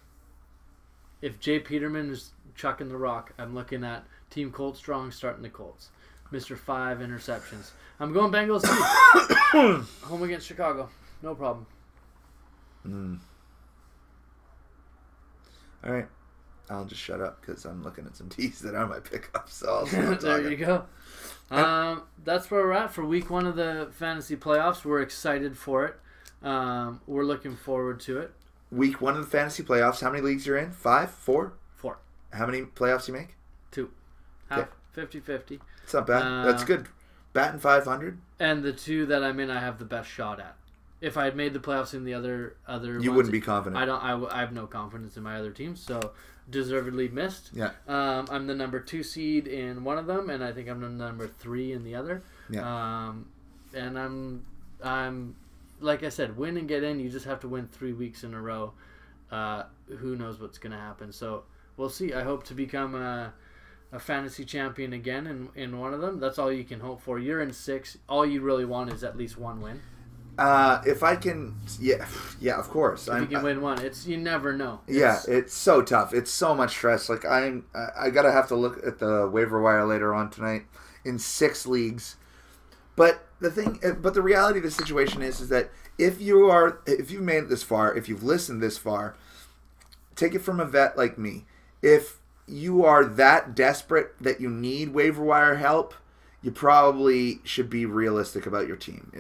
If Jay Peterman is chucking the rock, I'm looking at Team Colts strong starting the Colts. Mr. 5 interceptions. I'm going Bengals too. Home against Chicago. No problem. All right. I'll just shut up because I'm looking at some teas that are my pickups. So I'll stop There talking. you go. That's where we're at for week 1 of the fantasy playoffs. We're excited for it. We're looking forward to it. Week 1 of the fantasy playoffs. How many leagues you're in? 5? 4? 4. How many playoffs you make? 2. Half. 50-50. It's not bad. That's good. Batting 500. And the 2 that I'm in, I have the best shot at. If I had made the playoffs in the other You wouldn't be confident. I have no confidence in my other teams, so deservedly missed. Yeah. I'm the number 2 seed in one of them, and I think I'm the number 3 in the other. Yeah. And I'm like I said, win and get in. You just have to win 3 weeks in a row. Who knows what's going to happen? So we'll see. I hope to become a fantasy champion again in one of them. That's all you can hope for. You're in 6. All you really want is at least 1 win. If I can, yeah, of course. If you can win 1, you never know. It's so tough. It's so much stress. Like I gotta have to look at the waiver wire later on tonight in 6 leagues. But the reality of the situation is that if you've made it this far, if you've listened this far, take it from a vet like me. If you are that desperate that you need waiver wire help, you probably should be realistic about your team.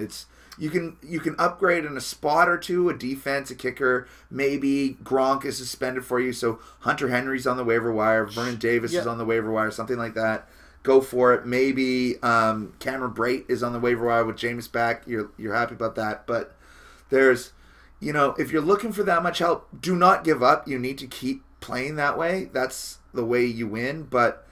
You can upgrade in a spot or two, a defense, a kicker. Maybe Gronk is suspended for you, so Hunter Henry's on the waiver wire. Vernon Davis is on the waiver wire, something like that. Go for it. Maybe Cameron Brate is on the waiver wire with Jameis back. You're happy about that. But there's, if you're looking for that much help, do not give up. You need to keep playing that way. That's the way you win. But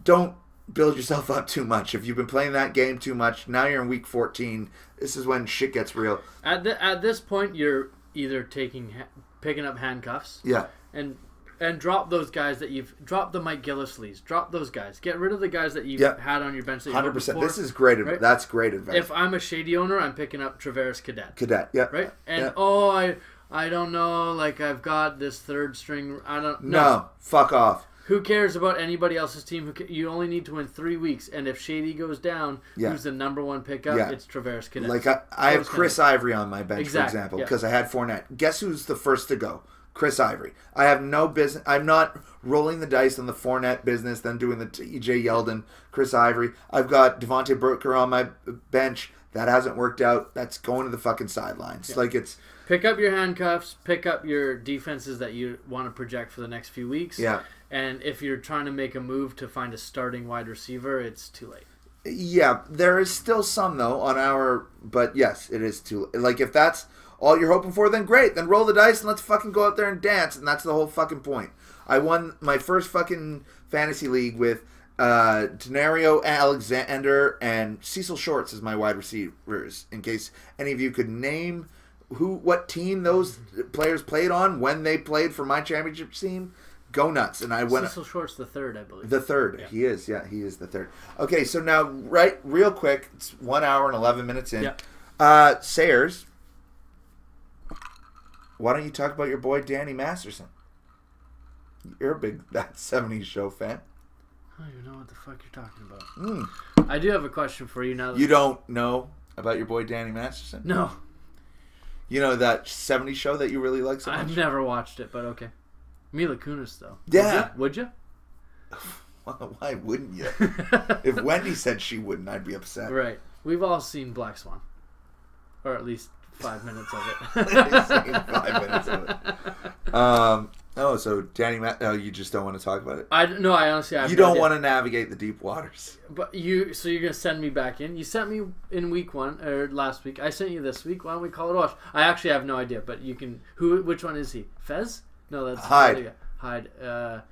don't build yourself up too much. If you've been playing that game too much, now you're in week 14. This is when shit gets real. At this point, you're either picking up handcuffs. Yeah. And drop those guys that you've dropped the Mike Gillislees. Drop those guys. Get rid of the guys that you've had on your bench. 100%. This is great. Right? That's great advice. If I'm a shady owner, I'm picking up Traveris Cadet. Yeah. Right. And I don't know. Like I've got this third string. I don't. No. Fuck off. Who cares about anybody else's team? You only need to win 3 weeks, and if Shady goes down, who's the number 1 pickup? It's Traveris Cadet. Like I have Chris Ivory on my bench, for example, because I had Fournette. Guess who's the first to go? Chris Ivory. I have no business. I'm not rolling the dice on the Fournette business, then doing the E.J. Yeldon, Chris Ivory. I've got Devontae Booker on my bench. That hasn't worked out. That's going to the fucking sidelines. Like it's. Pick up your handcuffs. Pick up your defenses that you want to project for the next few weeks. Yeah. And if you're trying to make a move to find a starting wide receiver, it's too late. Yeah, there is still some though on our, but yes, it is too. Like if that's all you're hoping for, then great. Then roll the dice and let's fucking go out there and dance. And that's the whole fucking point. I won my first fucking fantasy league with Denario Alexander and Cecil Shorts as my wide receivers. In case any of you could name what team those players played on when they played for my championship team. Go nuts. And I went. Cecil Short's the 3rd, I believe. The 3rd. Yeah. He is. Yeah, he is the 3rd. Okay, so now, real quick, it's 1 hour and 11 minutes in. Yeah. Sayers, why don't you talk about your boy Danny Masterson? You're a big That 70s Show fan. I don't even know what the fuck you're talking about. I do have a question for you now. You don't know about your boy Danny Masterson? No. You know that 70s Show that you really like so much? I've never watched it, but okay. Mila Kunis, though. Yeah. Would you? Why wouldn't you? If Wendy said she wouldn't, I'd be upset. Right. We've all seen Black Swan. Or at least 5 minutes of it. Seen 5 minutes of it. So Danny you just don't want to talk about it? I honestly have You don't want to navigate the deep waters. But you're going to send me back in. You sent me in week 1, or last week. I sent you this week. Why don't we call it off? I actually have no idea, but you can... Which one is he? Fez? No, that's Hyde. Hyde.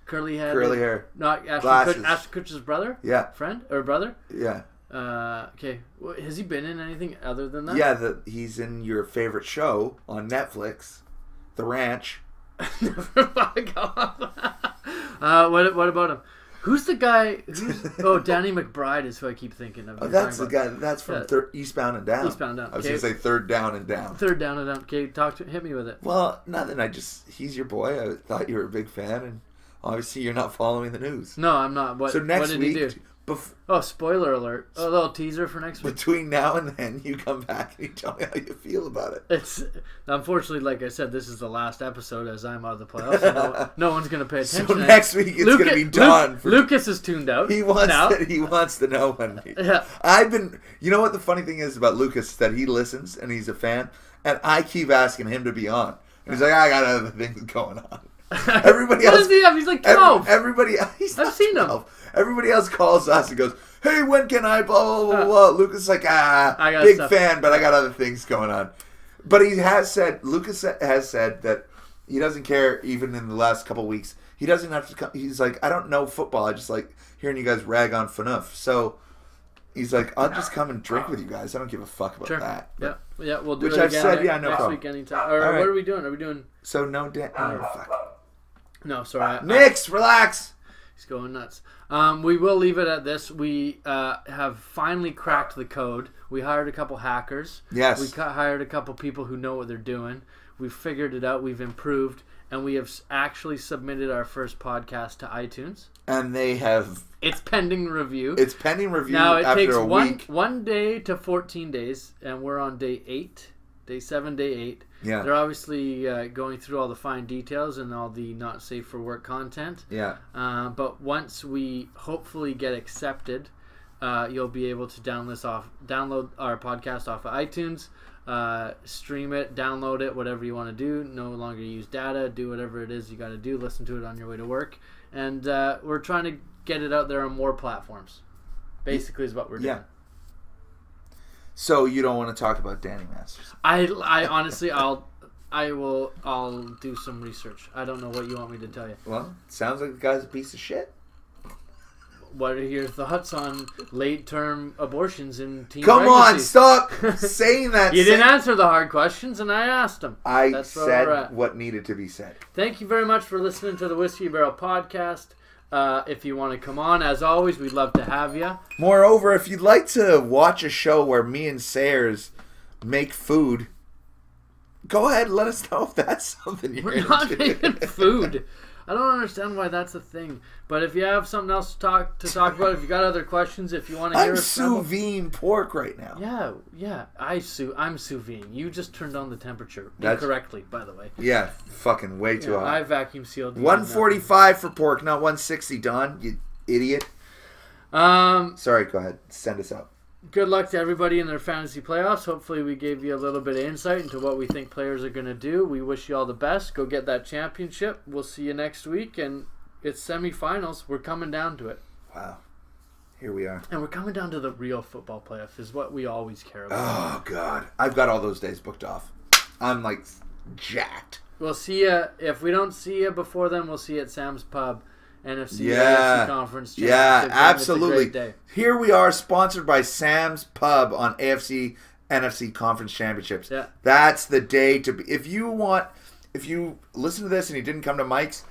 Curly head. Curly hair. Not Ashton Kutcher's brother? Yeah. Friend? Or brother? Yeah. Okay. Has he been in anything other than that? Yeah, he's in your favorite show on Netflix, The Ranch. What about him? Who's the guy? Danny McBride is who I keep thinking of. Oh, that's the guy. That's from Eastbound and Down. Eastbound and Down. I was going to say Third Down and Down. Third Down and Down. Okay, hit me with it. Well, nothing. He's your boy. I thought you were a big fan, and Obviously, you're not following the news. No, I'm not. What, So next what did week, he do? Oh, spoiler alert. A little teaser for next week. between now and then, you come back and you tell me how you feel about it. It's unfortunately, like I said, this is the last episode as I'm out of the playoffs. So no one's going to pay attention. So next week, it's going to be Don. Lucas is tuned out. He wants to know when. Yeah. You know what the funny thing is about Lucas is that he listens and he's a fan, and I keep asking him to be on. And he's like, I got other things going on. Everybody else. What does he have? He's like 12. I've seen him. Everybody else calls us and goes, hey, when can I blah, blah, blah, blah. Lucas is like, big fan, but I got other things going on. But Lucas has said that he doesn't care even in the last couple of weeks. He doesn't have to come. He's like, I don't know football. I just like hearing you guys rag on FNUF. So he's like, I'll just come and drink with you guys. I don't give a fuck about that. Yeah, we'll do which it I've again said, no next problem. week anytime. Or right. what are we doing? Are we doing... So no, fuck. No, sorry. Nix, relax. He's going nuts. We will leave it at this. We have finally cracked the code. We hired a couple hackers. Yes. We hired a couple people who know what they're doing. We've figured it out. We've improved. And we have actually submitted our first podcast to iTunes. And they have... It's pending review. Now, it after takes a week. one day to 14 days. And we're on day 8. Day 7, day 8. Yeah. They're obviously going through all the fine details and all the not safe for work content. Yeah. But once we hopefully get accepted, you'll be able to download our podcast off of iTunes, stream it, download it, whatever you want to do. No longer use data. Do whatever it is you got to do. Listen to it on your way to work. And we're trying to get it out there on more platforms. Basically, is what we're doing. Yeah. So you don't want to talk about Danny Masters? I honestly, I'll do some research. I don't know what you want me to tell you. Well, sounds like the guy's a piece of shit. What are your thoughts on late-term abortions in teen Come on, pregnancies? stop saying that. You didn't answer the hard questions, and I asked them. I said what needed to be said. Thank you very much for listening to the Whiskey Barrel Podcast. If you want to come on, as always, we'd love to have you. Moreover, if you'd like to watch a show where me and Sayers make food, go ahead and let us know if that's something you're We're not into. making food. I don't understand why that's a thing. But if you have something else to talk about, if you got other questions, if you want to hear I'm us sous vide pork right now. Yeah. I'm sous vide. You just turned on the temperature incorrectly, by the way. Yeah, fucking way too hot. I vacuum sealed. 145 for pork, not 160, Don. You idiot. Sorry, go ahead. Send us out. Good luck to everybody in their fantasy playoffs. Hopefully we gave you a little bit of insight into what we think players are going to do. We wish you all the best. Go get that championship. We'll see you next week. And it's semifinals. We're coming down to it. Wow. Here we are. And we're coming down to the real football playoffs is what we always care about. Oh, God. I've got all those days booked off. I'm, like, jacked. We'll see you. If we don't see you before then, we'll see you at Sam's Pub. NFC AFC Conference Championship. Yeah, absolutely. It's a great day. Here we are, sponsored by Sam's Pub on AFC NFC Conference Championships. Yeah. That's the day to be. If you listen to this and you didn't come to Mike's,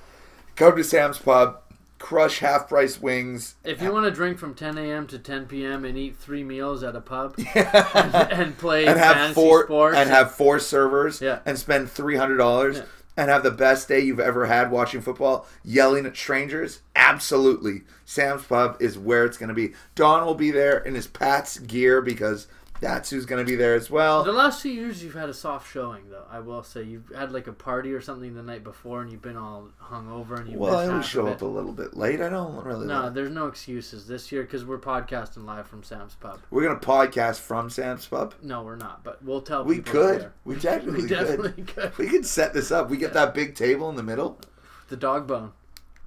go to Sam's Pub, crush half-price wings. If you want to drink from 10 a.m. to 10 p.m. and eat 3 meals at a pub and play fantasy sports. And have 4 servers and spend $300. Yeah. And have the best day you've ever had watching football, yelling at strangers? Absolutely. Sam's Pub is where it's going to be. Don will be there in his Pat's gear because that's who's going to be there as well. The last 2 years you've had a soft showing, though. I will say you've had like a party or something the night before, and you've been all hungover, and you. Well, I always show up a little bit late. I don't really. No, there's no excuses this year because we're podcasting live from Sam's Pub. We're gonna podcast from Sam's Pub. No, we're not, but we'll tell. We people could. There. We definitely could. We could set this up. We get that big table in the middle. The dog bone.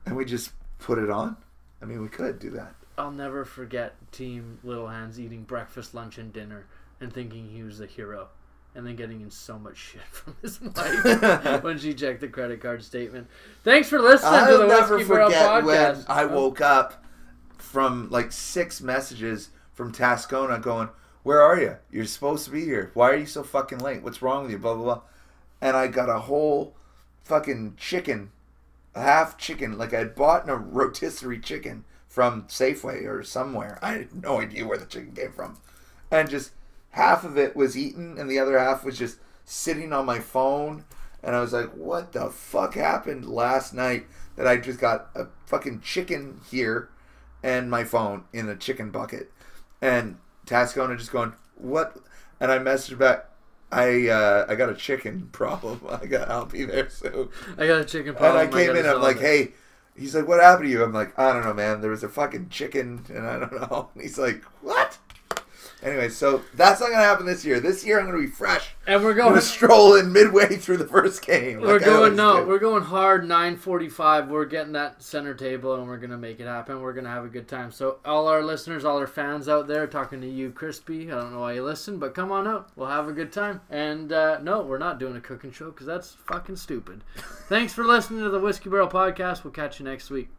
And we just put it on. I mean, we could do that. I'll never forget Team Little Hands eating breakfast, lunch, and dinner and thinking he was the hero. And then getting in so much shit from his wife when she checked the credit card statement. Thanks for listening to the Whiskey Barrel Podcast. When I woke up from like 6 messages from Tascona going, where are you? You're supposed to be here. Why are you so fucking late? What's wrong with you? Blah, blah, blah. And I got a whole fucking chicken, a half chicken, like I'd bought a rotisserie chicken from Safeway or somewhere. I had no idea where the chicken came from. And just half of it was eaten and the other half was just sitting on my phone. And I was like, what the fuck happened last night that I just got a fucking chicken here and my phone in a chicken bucket? And Tascona just going, what? And I messaged back, I got a chicken problem. I'll be there soon. I got a chicken problem. And I came in, I'm like, hey, he's like, what happened to you? I'm like, I don't know, man. There was a fucking chicken, and I don't know. And he's like, what? Anyway, so that's not going to happen this year. This year I'm going to be fresh. And we're I'm going to stroll in midway through the first game. We're going hard 9:45. We're getting that center table and we're going to make it happen. We're going to have a good time. So all our listeners, all our fans out there, talking to you, Crispy. I don't know why you listen, but come on out. We'll have a good time. And no, we're not doing a cooking show because that's fucking stupid. Thanks for listening to the Whiskey Barrel Podcast. We'll catch you next week.